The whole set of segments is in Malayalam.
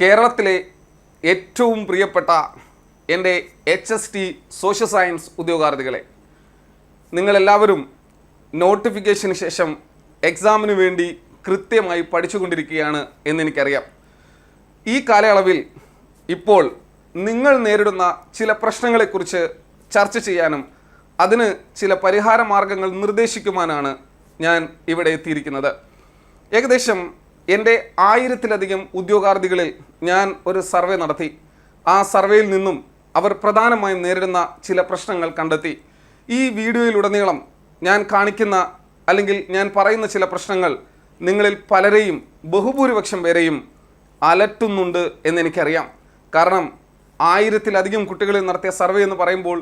കേരളത്തിലെ ഏറ്റവും പ്രിയപ്പെട്ട എൻ്റെ HST സോഷ്യൽ സയൻസ് ഉദ്യോഗാർത്ഥികളെ, നിങ്ങളെല്ലാവരും നോട്ടിഫിക്കേഷന് ശേഷം എക്സാമിന് വേണ്ടി കൃത്യമായി പഠിച്ചുകൊണ്ടിരിക്കുകയാണ് എന്നെനിക്കറിയാം. ഈ കാലയളവിൽ ഇപ്പോൾ നിങ്ങൾ നേരിടുന്ന ചില പ്രശ്നങ്ങളെക്കുറിച്ച് ചർച്ച ചെയ്യാനും അതിന് ചില പരിഹാര മാർഗങ്ങൾ നിർദ്ദേശിക്കുവാനാണ് ഞാൻ ഇവിടെ എത്തിയിരിക്കുന്നത്. ഏകദേശം എൻ്റെ 1000-ലധികം ഉദ്യോഗാർത്ഥികളിൽ ഞാൻ ഒരു സർവേ നടത്തി. ആ സർവേയിൽ നിന്നും അവർ പ്രധാനമായും നേരിടുന്ന ചില പ്രശ്നങ്ങൾ കണ്ടെത്തി. ഈ വീഡിയോയിലുടനീളം ഞാൻ കാണിക്കുന്ന അല്ലെങ്കിൽ ഞാൻ പറയുന്ന ചില പ്രശ്നങ്ങൾ നിങ്ങളിൽ പലരെയും, ബഹുഭൂരിപക്ഷം പേരെയും അലട്ടുന്നുണ്ട് എന്നെനിക്കറിയാം. കാരണം 1000-ലധികം കുട്ടികളിൽ നടത്തിയ സർവേ എന്ന് പറയുമ്പോൾ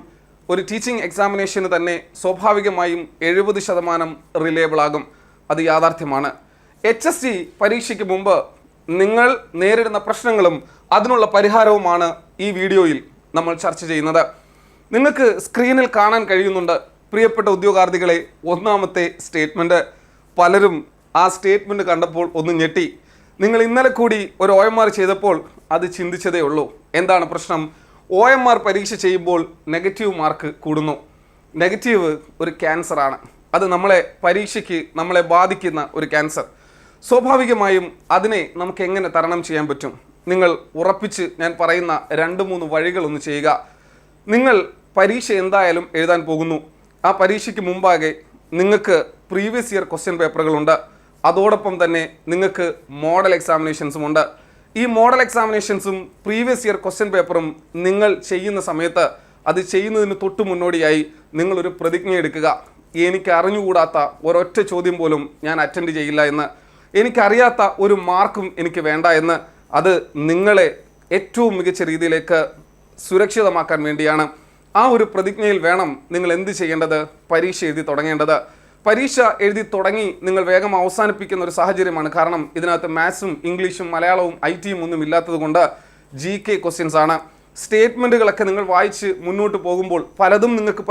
ഒരു ടീച്ചിങ് എക്സാമിനേഷന് തന്നെ സ്വാഭാവികമായും 70% റിലയബിൾ ആകും. അത് യാഥാർത്ഥ്യമാണ്. HST പരീക്ഷയ്ക്ക് മുമ്പ് നിങ്ങൾ നേരിടുന്ന പ്രശ്നങ്ങളും അതിനുള്ള പരിഹാരവുമാണ് ഈ വീഡിയോയിൽ നമ്മൾ ചർച്ച ചെയ്യുന്നത്. നിങ്ങൾക്ക് സ്ക്രീനിൽ കാണാൻ കഴിയുന്നുണ്ട് പ്രിയപ്പെട്ട ഉദ്യോഗാർത്ഥികളെ, ഒന്നാമത്തെ സ്റ്റേറ്റ്മെൻറ്റ്. പലരും ആ സ്റ്റേറ്റ്മെൻറ്റ് കണ്ടപ്പോൾ ഒന്ന് ഞെട്ടി. നിങ്ങൾ ഇന്നലെ കൂടി ഒരു OMR ചെയ്തപ്പോൾ അത് ചിന്തിച്ചതേ ഉള്ളൂ. എന്താണ് പ്രശ്നം? OMR പരീക്ഷ ചെയ്യുമ്പോൾ നെഗറ്റീവ് മാർക്ക് കൂടുന്നു. നെഗറ്റീവ് ഒരു ക്യാൻസറാണ്. അത് പരീക്ഷയ്ക്ക് നമ്മളെ ബാധിക്കുന്ന ഒരു ക്യാൻസർ. സ്വാഭാവികമായും അതിനെ നമുക്ക് എങ്ങനെ തരണം ചെയ്യാൻ പറ്റും? നിങ്ങൾ ഉറപ്പിച്ച് ഞാൻ പറയുന്ന 2-3 വഴികളൊന്ന് ചെയ്യുക. നിങ്ങൾ പരീക്ഷ എന്തായാലും എഴുതാൻ പോകുന്നു. ആ പരീക്ഷയ്ക്ക് മുമ്പാകെ നിങ്ങൾക്ക് പ്രീവിയസ് ഇയർ ക്വസ്റ്റ്യൻ പേപ്പറുകളുണ്ട്. അതോടൊപ്പം തന്നെ നിങ്ങൾക്ക് മോഡൽ എക്സാമിനേഷൻസും ഉണ്ട്. ഈ മോഡൽ എക്സാമിനേഷൻസും പ്രീവിയസ് ഇയർ ക്വസ്റ്റ്യൻ പേപ്പറും നിങ്ങൾ ചെയ്യുന്ന സമയത്ത് അത് ചെയ്യുന്നതിന് തൊട്ട് മുന്നോടിയായി നിങ്ങളൊരു പ്രതിജ്ഞ എടുക്കുക. എനിക്ക് അറിഞ്ഞുകൂടാത്ത ഒരൊറ്റ ചോദ്യം പോലും ഞാൻ അറ്റൻഡ് ചെയ്യില്ല എന്ന്, എനിക്കറിയാത്ത ഒരു മാർക്കും എനിക്ക് വേണ്ട എന്ന്. അത് നിങ്ങളെ ഏറ്റവും മികച്ച രീതിയിലേക്ക് സുരക്ഷിതമാക്കാൻ വേണ്ടിയാണ്. ആ ഒരു പ്രതിജ്ഞയിൽ വേണം നിങ്ങൾ എന്ത് ചെയ്യേണ്ടത്? പരീക്ഷ എഴുതി തുടങ്ങേണ്ടത്. പരീക്ഷ എഴുതി തുടങ്ങി നിങ്ങൾ വേഗം അവസാനിപ്പിക്കുന്ന ഒരു സാഹചര്യമാണ്. കാരണം ഇതിനകത്ത് മാത്സും ഇംഗ്ലീഷും മലയാളവും IT-യും ഒന്നും ഇല്ലാത്തത് കൊണ്ട് GK ക്വസ്റ്റ്യൻസ് ആണ്. സ്റ്റേറ്റ്മെൻറ്റുകളൊക്കെ നിങ്ങൾ വായിച്ച് മുന്നോട്ട് പോകുമ്പോൾ പലതും നിങ്ങൾക്ക്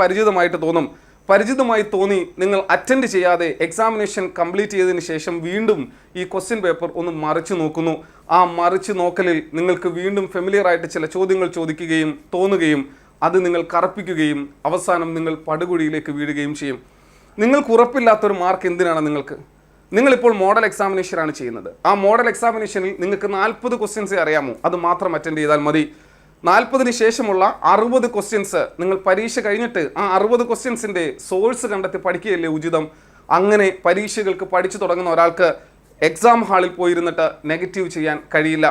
പരിചിതമായി തോന്നി നിങ്ങൾ അറ്റൻഡ് ചെയ്യാതെ എക്സാമിനേഷൻ കംപ്ലീറ്റ് ചെയ്തതിന് ശേഷം വീണ്ടും ഈ ക്വസ്റ്റ്യൻ പേപ്പർ ഒന്ന് മറിച്ച് നോക്കുന്നു. ആ മറിച്ച് നോക്കലിൽ നിങ്ങൾക്ക് വീണ്ടും ഫെമിലിയർ ആയിട്ട് ചില ചോദ്യങ്ങൾ ചോദിക്കുകയും തോന്നുകയും അത് നിങ്ങൾ കറപ്പിക്കുകയും അവസാനം നിങ്ങൾ പടുകുഴിയിലേക്ക് വീഴുകയും ചെയ്യും. നിങ്ങൾക്ക് ഉറപ്പില്ലാത്തൊരു മാർക്ക് എന്തിനാണ് നിങ്ങൾക്ക്? നിങ്ങളിപ്പോൾ മോഡൽ എക്സാമിനേഷനാണ് ചെയ്യുന്നത്. ആ മോഡൽ എക്സാമിനേഷനിൽ നിങ്ങൾക്ക് 40 ക്വസ്റ്റ്യൻസേ അറിയാമോ? അത് മാത്രം അറ്റൻഡ് ചെയ്താൽ മതി. 40-ന് ശേഷമുള്ള 60 ക്വസ്റ്റ്യൻസ് നിങ്ങൾ പരീക്ഷ കഴിഞ്ഞിട്ട് ആ 60 ക്വസ്റ്റ്യൻസിൻ്റെ സോഴ്സ് കണ്ടെത്തി പഠിക്കുകയല്ലേ ഉചിതം? അങ്ങനെ പരീക്ഷകൾക്ക് പഠിച്ചു തുടങ്ങുന്ന ഒരാൾക്ക് എക്സാം ഹാളിൽ പോയിരുന്നിട്ട് നെഗറ്റീവ് ചെയ്യാൻ കഴിയില്ല.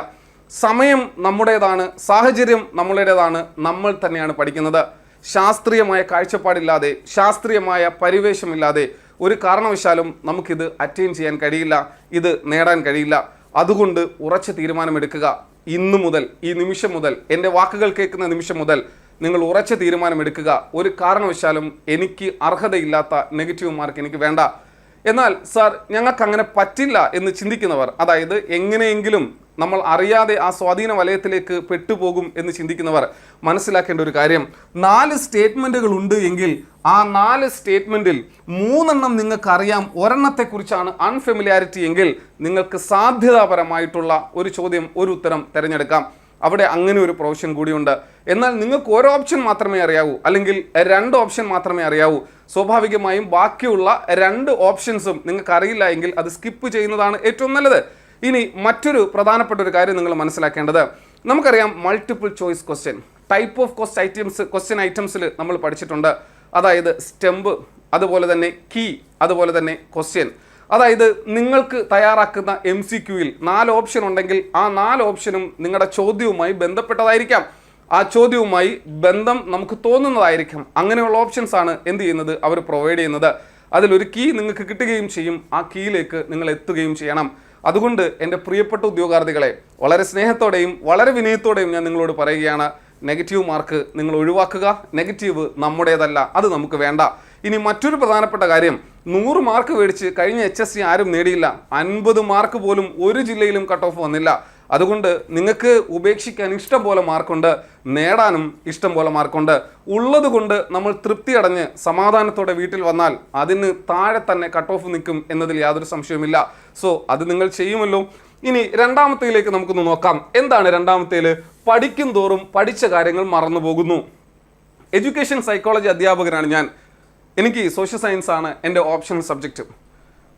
സമയം നമ്മുടേതാണ്, സാഹചര്യം നമ്മുടേതാണ്, നമ്മൾ തന്നെയാണ് പഠിക്കുന്നത്. ശാസ്ത്രീയമായ കാഴ്ചപ്പാടില്ലാതെ, ശാസ്ത്രീയമായ പരിവേഷമില്ലാതെ ഒരു കാരണവശാലും നമുക്കിത് അറ്റൈൻ ചെയ്യാൻ കഴിയില്ല, ഇത് നേടാൻ കഴിയില്ല. അതുകൊണ്ട് ഉറച്ച തീരുമാനമെടുക്കുക. ഇന്നു മുതൽ, ഈ നിമിഷം മുതൽ, എൻ്റെ വാക്കുകൾ കേൾക്കുന്ന നിമിഷം മുതൽ നിങ്ങൾ ഉറച്ച തീരുമാനമെടുക്കുക. ഒരു കാരണവശാലും എനിക്ക് അർഹതയില്ലാത്ത നെഗറ്റീവ് മാർക്ക് എനിക്ക് വേണ്ട. എന്നാൽ സാർ ഞങ്ങൾക്ക് അങ്ങനെ പറ്റില്ല എന്ന് ചിന്തിക്കുന്നവർ, അതായത് എങ്ങനെയെങ്കിലും നമ്മൾ അറിയാതെ ആ സ്വാധീന വലയത്തിലേക്ക് പെട്ടുപോകും എന്ന് ചിന്തിക്കുന്നവർ മനസ്സിലാക്കേണ്ട ഒരു കാര്യം, 4 സ്റ്റേറ്റ്മെൻറ്റുകൾ ഉണ്ട് എങ്കിൽ ആ 4 സ്റ്റേറ്റ്മെൻറ്റിൽ 3 നിങ്ങൾക്ക് അറിയാം, ഒരെണ്ണത്തെക്കുറിച്ചാണ് അൺഫെമിലിയാരിറ്റി എങ്കിൽ നിങ്ങൾക്ക് സാധ്യതാപരമായിട്ടുള്ള ഒരു ചോദ്യം, ഒരു ഉത്തരം തിരഞ്ഞെടുക്കാം. അവിടെ അങ്ങനെ ഒരു പ്രൊവിഷൻ കൂടിയുണ്ട്. എന്നാൽ നിങ്ങൾക്ക് ഒരു ഓപ്ഷൻ മാത്രമേ അറിയാവൂ, അല്ലെങ്കിൽ 2 ഓപ്ഷൻ മാത്രമേ അറിയാവൂ. സ്വാഭാവികമായും ബാക്കിയുള്ള 2 ഓപ്ഷൻസും നിങ്ങൾക്ക് അറിയില്ല എങ്കിൽ അത് സ്കിപ്പ് ചെയ്യുന്നതാണ് ഏറ്റവും നല്ലത്. ഇനി മറ്റൊരു പ്രധാനപ്പെട്ട ഒരു കാര്യം നിങ്ങൾ മനസ്സിലാക്കേണ്ടത്, നമുക്കറിയാം multiple choice question, type of question ഐറ്റംസിൽ നമ്മൾ പഠിച്ചിട്ടുണ്ട്. അതായത് സ്റ്റെമ്പ്, അതുപോലെ തന്നെ കീ, അതുപോലെ തന്നെ ക്വസ്റ്റ്യൻ. അതായത് നിങ്ങൾക്ക് തയ്യാറാക്കുന്ന MCQയിൽ 4 ഓപ്ഷൻ ഉണ്ടെങ്കിൽ ആ 4 ഓപ്ഷനും നിങ്ങളുടെ ചോദ്യവുമായി ബന്ധപ്പെട്ടതായിരിക്കാം. ആ ചോദ്യവുമായി ബന്ധം നമുക്ക് തോന്നുന്നതായിരിക്കും. അങ്ങനെയുള്ള ഓപ്ഷൻസ് ആണ് എന്ത് ചെയ്യുന്നത്, അവർ പ്രൊവൈഡ് ചെയ്യുന്നത്. അതിലൊരു കീ നിങ്ങൾക്ക് കിട്ടുകയും ചെയ്യും. ആ കീയിലേക്ക് നിങ്ങൾ എത്തുകയും ചെയ്യണം. അതുകൊണ്ട് എൻ്റെ പ്രിയപ്പെട്ട ഉദ്യോഗാർത്ഥികളെ, വളരെ സ്നേഹത്തോടെയും വളരെ വിനയത്തോടെയും ഞാൻ നിങ്ങളോട് പറയുകയാണ്, നെഗറ്റീവ് മാർക്ക് നിങ്ങൾ ഒഴിവാക്കുക. നെഗറ്റീവ് നമ്മുടേതല്ല, അത് നമുക്ക് വേണ്ട. ഇനി മറ്റൊരു പ്രധാനപ്പെട്ട കാര്യം, 100 മാർക്ക് മേടിച്ച് കഴിഞ്ഞ HST ആരും നേടിയില്ല. 50 മാർക്ക് പോലും ഒരു ജില്ലയിലും കട്ട് ഓഫ് വന്നില്ല. അതുകൊണ്ട് നിങ്ങൾക്ക് ഉപേക്ഷിക്കാൻ ഇഷ്ടം പോലെ മാർക്കുണ്ട്, നേടാനും ഇഷ്ടം പോലെ മാർക്കുണ്ട്. ഉള്ളത് കൊണ്ട് നമ്മൾ തൃപ്തി അടഞ്ഞ് സമാധാനത്തോടെ വീട്ടിൽ വന്നാൽ അതിന് താഴെ തന്നെ കട്ട് ഓഫ് നിൽക്കും എന്നതിൽ യാതൊരു സംശയവുമില്ല. സോ അത് നിങ്ങൾ ചെയ്യുമല്ലോ. ഇനി രണ്ടാമത്തേലേക്ക് നമുക്കൊന്ന് നോക്കാം. എന്താണ് രണ്ടാമത്തേല്? പഠിക്കും തോറും പഠിച്ച കാര്യങ്ങൾ മറന്നു പോകുന്നു. എഡ്യൂക്കേഷൻ സൈക്കോളജി അധ്യാപകനാണ് ഞാൻ. എനിക്ക് സോഷ്യൽ സയൻസ് ആണ് എൻ്റെ ഓപ്ഷണൽ സബ്ജക്റ്റ്.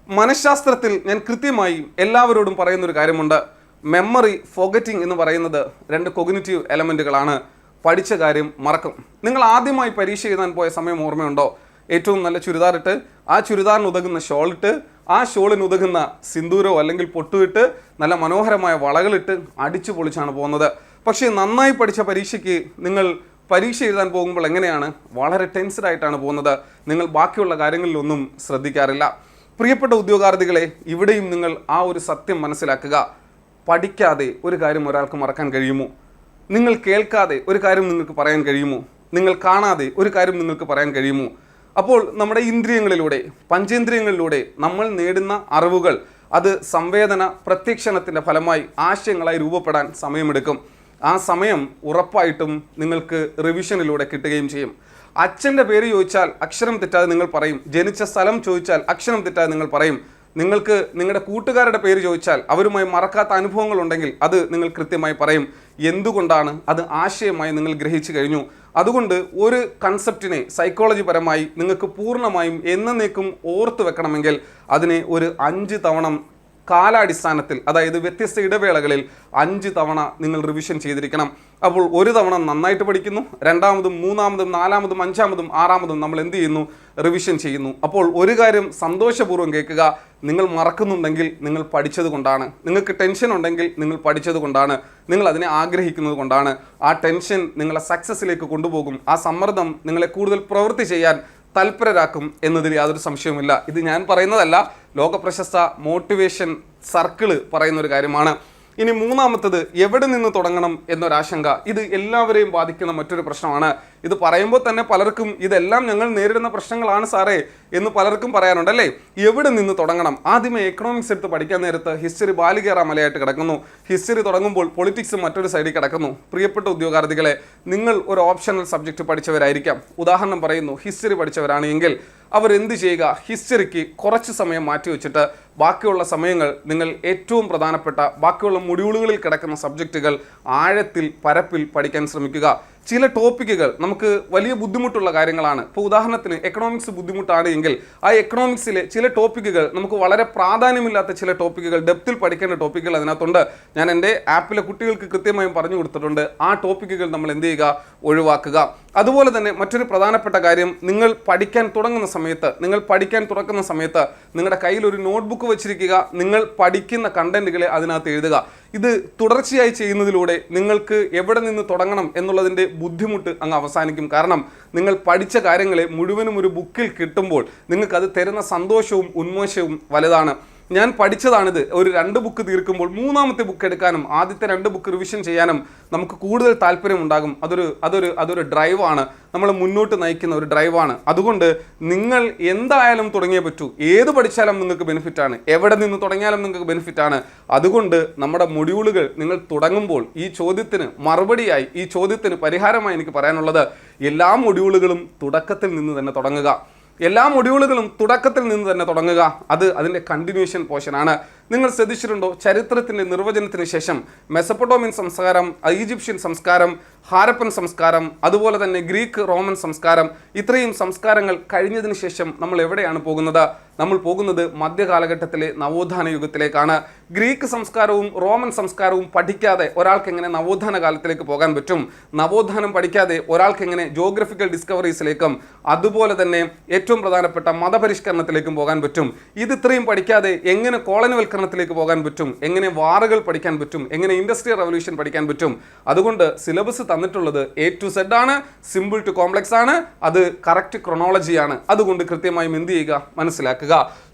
മനഃശാസ്ത്രത്തിൽ ഞാൻ കൃത്യമായി എല്ലാവരോടും പറയുന്നൊരു കാര്യമുണ്ട്. മെമ്മറി, ഫോഗറ്റിംഗ് എന്ന് പറയുന്നത് രണ്ട് കോഗ്നിറ്റീവ് എലമെൻറ്റുകളാണ്. പഠിച്ച കാര്യം മറക്കും. നിങ്ങൾ ആദ്യമായി പരീക്ഷ എഴുതാൻ പോയ സമയം ഓർമ്മയുണ്ടോ? ഏറ്റവും നല്ല ചുരിദാറിട്ട്, ആ ചുരിദാറിന് ഉതകുന്ന ഷോളിട്ട്, ആ ഷോളിന് ഉതകുന്ന സിന്ദൂരോ അല്ലെങ്കിൽ പൊട്ടുവിട്ട്, നല്ല മനോഹരമായ വളകളിട്ട് അടിച്ചു പൊളിച്ചാണ് പോകുന്നത്. പക്ഷേ നന്നായി പഠിച്ച പരീക്ഷയ്ക്ക് നിങ്ങൾ പരീക്ഷ എഴുതാൻ പോകുമ്പോൾ എങ്ങനെയാണ്? വളരെ ടെൻസ്ഡ് ആയിട്ടാണ് പോകുന്നത്. നിങ്ങൾ ബാക്കിയുള്ള കാര്യങ്ങളിലൊന്നും ശ്രദ്ധിക്കാറില്ല. പ്രിയപ്പെട്ട ഉദ്യോഗാർത്ഥികളെ, ഇവിടെയും നിങ്ങൾ ആ ഒരു സത്യം മനസ്സിലാക്കുക. പഠിക്കാതെ ഒരു കാര്യം ഒരാൾക്ക് മറക്കാൻ കഴിയുമോ? നിങ്ങൾ കേൾക്കാതെ ഒരു കാര്യം നിങ്ങൾക്ക് പറയാൻ കഴിയുമോ? നിങ്ങൾ കാണാതെ ഒരു കാര്യം നിങ്ങൾക്ക് പറയാൻ കഴിയുമോ? അപ്പോൾ നമ്മുടെ ഇന്ദ്രിയങ്ങളിലൂടെ, പഞ്ചേന്ദ്രിയങ്ങളിലൂടെ നമ്മൾ നേടുന്ന അറിവുകൾ അത് സംവേദന പ്രത്യക്ഷണത്തിൻ്റെ ഫലമായി ആശയങ്ങളായി രൂപപ്പെടാൻ സമയമെടുക്കും. ആ സമയം ഉറപ്പായിട്ടും നിങ്ങൾക്ക് റിവിഷനിലൂടെ കിട്ടുകയും ചെയ്യും. അച്ഛൻ്റെ പേര് ചോദിച്ചാൽ അക്ഷരം തെറ്റാതെ നിങ്ങൾ പറയും. ജനിച്ച സ്ഥലം ചോദിച്ചാൽ അക്ഷരം തെറ്റാതെ നിങ്ങൾ പറയും. നിങ്ങൾക്ക് നിങ്ങളുടെ കൂട്ടുകാരുടെ പേര് ചോദിച്ചാൽ അവരുമായി മറക്കാത്ത അനുഭവങ്ങൾ ഉണ്ടെങ്കിൽ അത് നിങ്ങൾ കൃത്യമായി പറയും. എന്തുകൊണ്ടാണ്? അത് ആശയമായി നിങ്ങൾ ഗ്രഹിച്ചു കഴിഞ്ഞു. അതുകൊണ്ട് ഒരു കൺസെപ്റ്റിനെ സൈക്കോളജി പരമായി നിങ്ങൾക്ക് പൂർണ്ണമായും എന്നേക്കും ഓർത്തു വെക്കണമെങ്കിൽ അതിനെ ഒരു 5 തവണ കാലാടിസ്ഥാനത്തിൽ, അതായത് വ്യത്യസ്ത ഇടവേളകളിൽ 5 തവണ നിങ്ങൾ റിവിഷൻ ചെയ്തിരിക്കണം. അപ്പോൾ ഒരു തവണ നന്നായിട്ട് പഠിക്കുന്നു, രണ്ടാമതും മൂന്നാമതും നാലാമതും അഞ്ചാമതും ആറാമതും നമ്മൾ എന്ത് ചെയ്യുന്നു? റിവിഷൻ ചെയ്യുന്നു. അപ്പോൾ ഒരു കാര്യം സന്തോഷപൂർവ്വം കേൾക്കുക. നിങ്ങൾ മറക്കുന്നുണ്ടെങ്കിൽ നിങ്ങൾ പഠിച്ചത് കൊണ്ടാണ്. നിങ്ങൾക്ക് ടെൻഷൻ ഉണ്ടെങ്കിൽ നിങ്ങൾ പഠിച്ചത് കൊണ്ടാണ്. നിങ്ങൾ അതിനെ ആഗ്രഹിക്കുന്നത് കൊണ്ടാണ്. ആ ടെൻഷൻ നിങ്ങളെ സക്സസ്സിലേക്ക് കൊണ്ടുപോകും. ആ സമ്മർദ്ദം നിങ്ങളെ കൂടുതൽ പ്രവൃത്തി ചെയ്യാൻ തൽപരരാക്കും എന്നതിൽ യാതൊരു സംശയവുമില്ല. ഇത് ഞാൻ പറയുന്നതല്ല, ലോകപ്രശസ്ത മോട്ടിവേഷൻ സർക്കിള് പറയുന്നൊരു കാര്യമാണ്. ഇനി മൂന്നാമത്തത്, എവിടെ നിന്ന് തുടങ്ങണം എന്നൊരാശങ്ക. ഇത് എല്ലാവരെയും ബാധിക്കുന്ന മറ്റൊരു പ്രശ്നമാണ്. ഇത് പറയുമ്പോൾ തന്നെ പലർക്കും ഇതെല്ലാം ഞങ്ങൾ നേരിടുന്ന പ്രശ്നങ്ങളാണ് സാറേ എന്ന് പലർക്കും പറയാനുണ്ടല്ലേ. എവിടെ നിന്ന് തുടങ്ങണം? ആദ്യമേ എക്കണോമിക്സ് എടുത്ത് പഠിക്കാൻ നേരത്ത് ഹിസ്റ്ററി ബാലികേറ മലയായിട്ട് കിടക്കുന്നു. ഹിസ്റ്ററി തുടങ്ങുമ്പോൾ പൊളിറ്റിക്സ് മറ്റൊരു സൈഡിൽ കിടക്കുന്നു. പ്രിയപ്പെട്ട ഉദ്യോഗാർത്ഥികളെ, നിങ്ങൾ ഒരു ഓപ്ഷണൽ സബ്ജക്റ്റ് പഠിച്ചവരായിരിക്കാം. ഉദാഹരണം പറയുന്നു, ഹിസ്റ്ററി പഠിച്ചവരാണ് എങ്കിൽ അവരെന്ത് ചെയ്യുക? ഹിസ്റ്ററിക്ക് കുറച്ച് സമയം മാറ്റി വെച്ചിട്ട് ബാക്കിയുള്ള സമയങ്ങൾ നിങ്ങൾ ഏറ്റവും പ്രധാനപ്പെട്ട ബാക്കിയുള്ള മൊഡ്യൂളുകളിൽ കിടക്കുന്ന സബ്ജക്റ്റുകൾ ആഴത്തിൽ പരപ്പിൽ പഠിക്കാൻ ശ്രമിക്കുക. ചില ടോപ്പിക്കുകൾ നമുക്ക് വലിയ ബുദ്ധിമുട്ടുള്ള കാര്യങ്ങളാണ്. ഇപ്പോൾ ഉദാഹരണത്തിന് എക്കണോമിക്സ് ബുദ്ധിമുട്ടാണ് എങ്കിൽ ആ എക്കണോമിക്സിലെ ചില ടോപ്പിക്കുകൾ നമുക്ക് വളരെ പ്രാധാന്യമില്ലാത്ത ചില ടോപ്പിക്കുകൾ, ഡെപ്തിൽ പഠിക്കേണ്ട ടോപ്പിക്കുകൾ അതിനകത്തുണ്ട്. ഞാൻ എൻ്റെ ആപ്പിലെ കുട്ടികൾക്ക് കൃത്യമായും പറഞ്ഞു കൊടുത്തിട്ടുണ്ട്. ആ ടോപ്പിക്കുകൾ നമ്മൾ എന്ത് ചെയ്യുക? ഒഴിവാക്കുക. അതുപോലെ തന്നെ മറ്റൊരു പ്രധാനപ്പെട്ട കാര്യം, നിങ്ങൾ പഠിക്കാൻ തുടങ്ങുന്ന സമയത്ത് നിങ്ങളുടെ കയ്യിൽ ഒരു നോട്ട്ബുക്ക് വെച്ചിരിക്കുക. നിങ്ങൾ പഠിക്കുന്ന കണ്ടന്റുകളെ അതിനകത്ത് എഴുതുക. ഇത് തുടർച്ചയായി ചെയ്യുന്നതിലൂടെ നിങ്ങൾക്ക് എവിടെ നിന്ന് തുടങ്ങണം എന്നുള്ളതിൻ്റെ ബുദ്ധിമുട്ട് അങ്ങ് അവസാനിക്കും. കാരണം നിങ്ങൾ പഠിച്ച കാര്യങ്ങളെ മുഴുവനും ഒരു ബുക്കിൽ കിട്ടുമ്പോൾ നിങ്ങൾക്കത് തരുന്ന സന്തോഷവും ഉന്മേഷവും വലുതാണ്. ഞാൻ പഠിച്ചതാണിത്. ഒരു 2 ബുക്ക് തീർക്കുമ്പോൾ മൂന്നാമത്തെ ബുക്ക് എടുക്കാനും ആദ്യത്തെ 2 ബുക്ക് റിവിഷൻ ചെയ്യാനും നമുക്ക് കൂടുതൽ താല്പര്യമുണ്ടാകും. അതൊരു ഡ്രൈവാണ്, നമ്മളെ മുന്നോട്ട് നയിക്കുന്ന ഒരു ഡ്രൈവാണ്. അതുകൊണ്ട് നിങ്ങൾ എന്തായാലും തുടങ്ങിയേ പറ്റൂ. ഏത് പഠിച്ചാലും നിങ്ങൾക്ക് ബെനിഫിറ്റാണ്, എവിടെ നിന്ന് തുടങ്ങിയാലും നിങ്ങൾക്ക് ബെനിഫിറ്റാണ്. അതുകൊണ്ട് നമ്മുടെ മൊഡ്യൂളുകൾ നിങ്ങൾ തുടങ്ങുമ്പോൾ ഈ ചോദ്യത്തിന് മറുപടിയായി, ഈ ചോദ്യത്തിന് പരിഹാരമായി എനിക്ക് പറയാനുള്ളത്, എല്ലാ മൊഡ്യൂളുകളും തുടക്കത്തിൽ നിന്ന് തന്നെ തുടങ്ങുക. അത് അതിൻ്റെ കണ്ടിന്യൂഷൻ പോർഷനാണ്. നിങ്ങൾ ശ്രദ്ധിച്ചിട്ടുണ്ടോ? ചരിത്രത്തിൻ്റെ നിർവചനത്തിന് ശേഷം മെസപ്പൊട്ടോമിയൻ സംസ്കാരം, ഈജിപ്ഷ്യൻ സംസ്കാരം, ഹാരപ്പൻ സംസ്കാരം, അതുപോലെ തന്നെ ഗ്രീക്ക് റോമൻ സംസ്കാരം, ഇത്രയും സംസ്കാരങ്ങൾ കഴിഞ്ഞതിന് ശേഷം നമ്മൾ എവിടെയാണ് പോകുന്നത്? നമ്മൾ പോകുന്നത് മധ്യകാലഘട്ടത്തിലെ നവോത്ഥാന യുഗത്തിലേക്കാണ്. ഗ്രീക്ക് സംസ്കാരവും റോമൻ സംസ്കാരവും പഠിക്കാതെ ഒരാൾക്ക് എങ്ങനെ നവോത്ഥാന കാലത്തിലേക്ക് പോകാൻ പറ്റും? നവോത്ഥാനം പഠിക്കാതെ ഒരാൾക്ക് എങ്ങനെ ജോഗ്രഫിക്കൽ ഡിസ്കവറീസിലേക്കും അതുപോലെ തന്നെ ഏറ്റവും പ്രധാനപ്പെട്ട മതപരിഷ്കരണത്തിലേക്കും പോകാൻ പറ്റും? ഇത് ഇത്രയും പഠിക്കാതെ എങ്ങനെ കോളനിവൽക്കരണത്തിലേക്ക് പോകാൻ പറ്റും? എങ്ങനെ വാറുകൾ പഠിക്കാൻ പറ്റും? എങ്ങനെ ഇൻഡസ്ട്രിയൽ റവല്യൂഷൻ പഠിക്കാൻ പറ്റും? അതുകൊണ്ട് സിലബസ് തന്നിട്ടുള്ളത് A to Z ആണ്, സിമ്പിൾ ടു കോംപ്ലക്സ് ആണ്, അത് കറക്റ്റ് ക്രൊണോളജിയാണ്. അതുകൊണ്ട് കൃത്യമായും എന്ത് ചെയ്യുക? മനസ്സിലാക്കുക.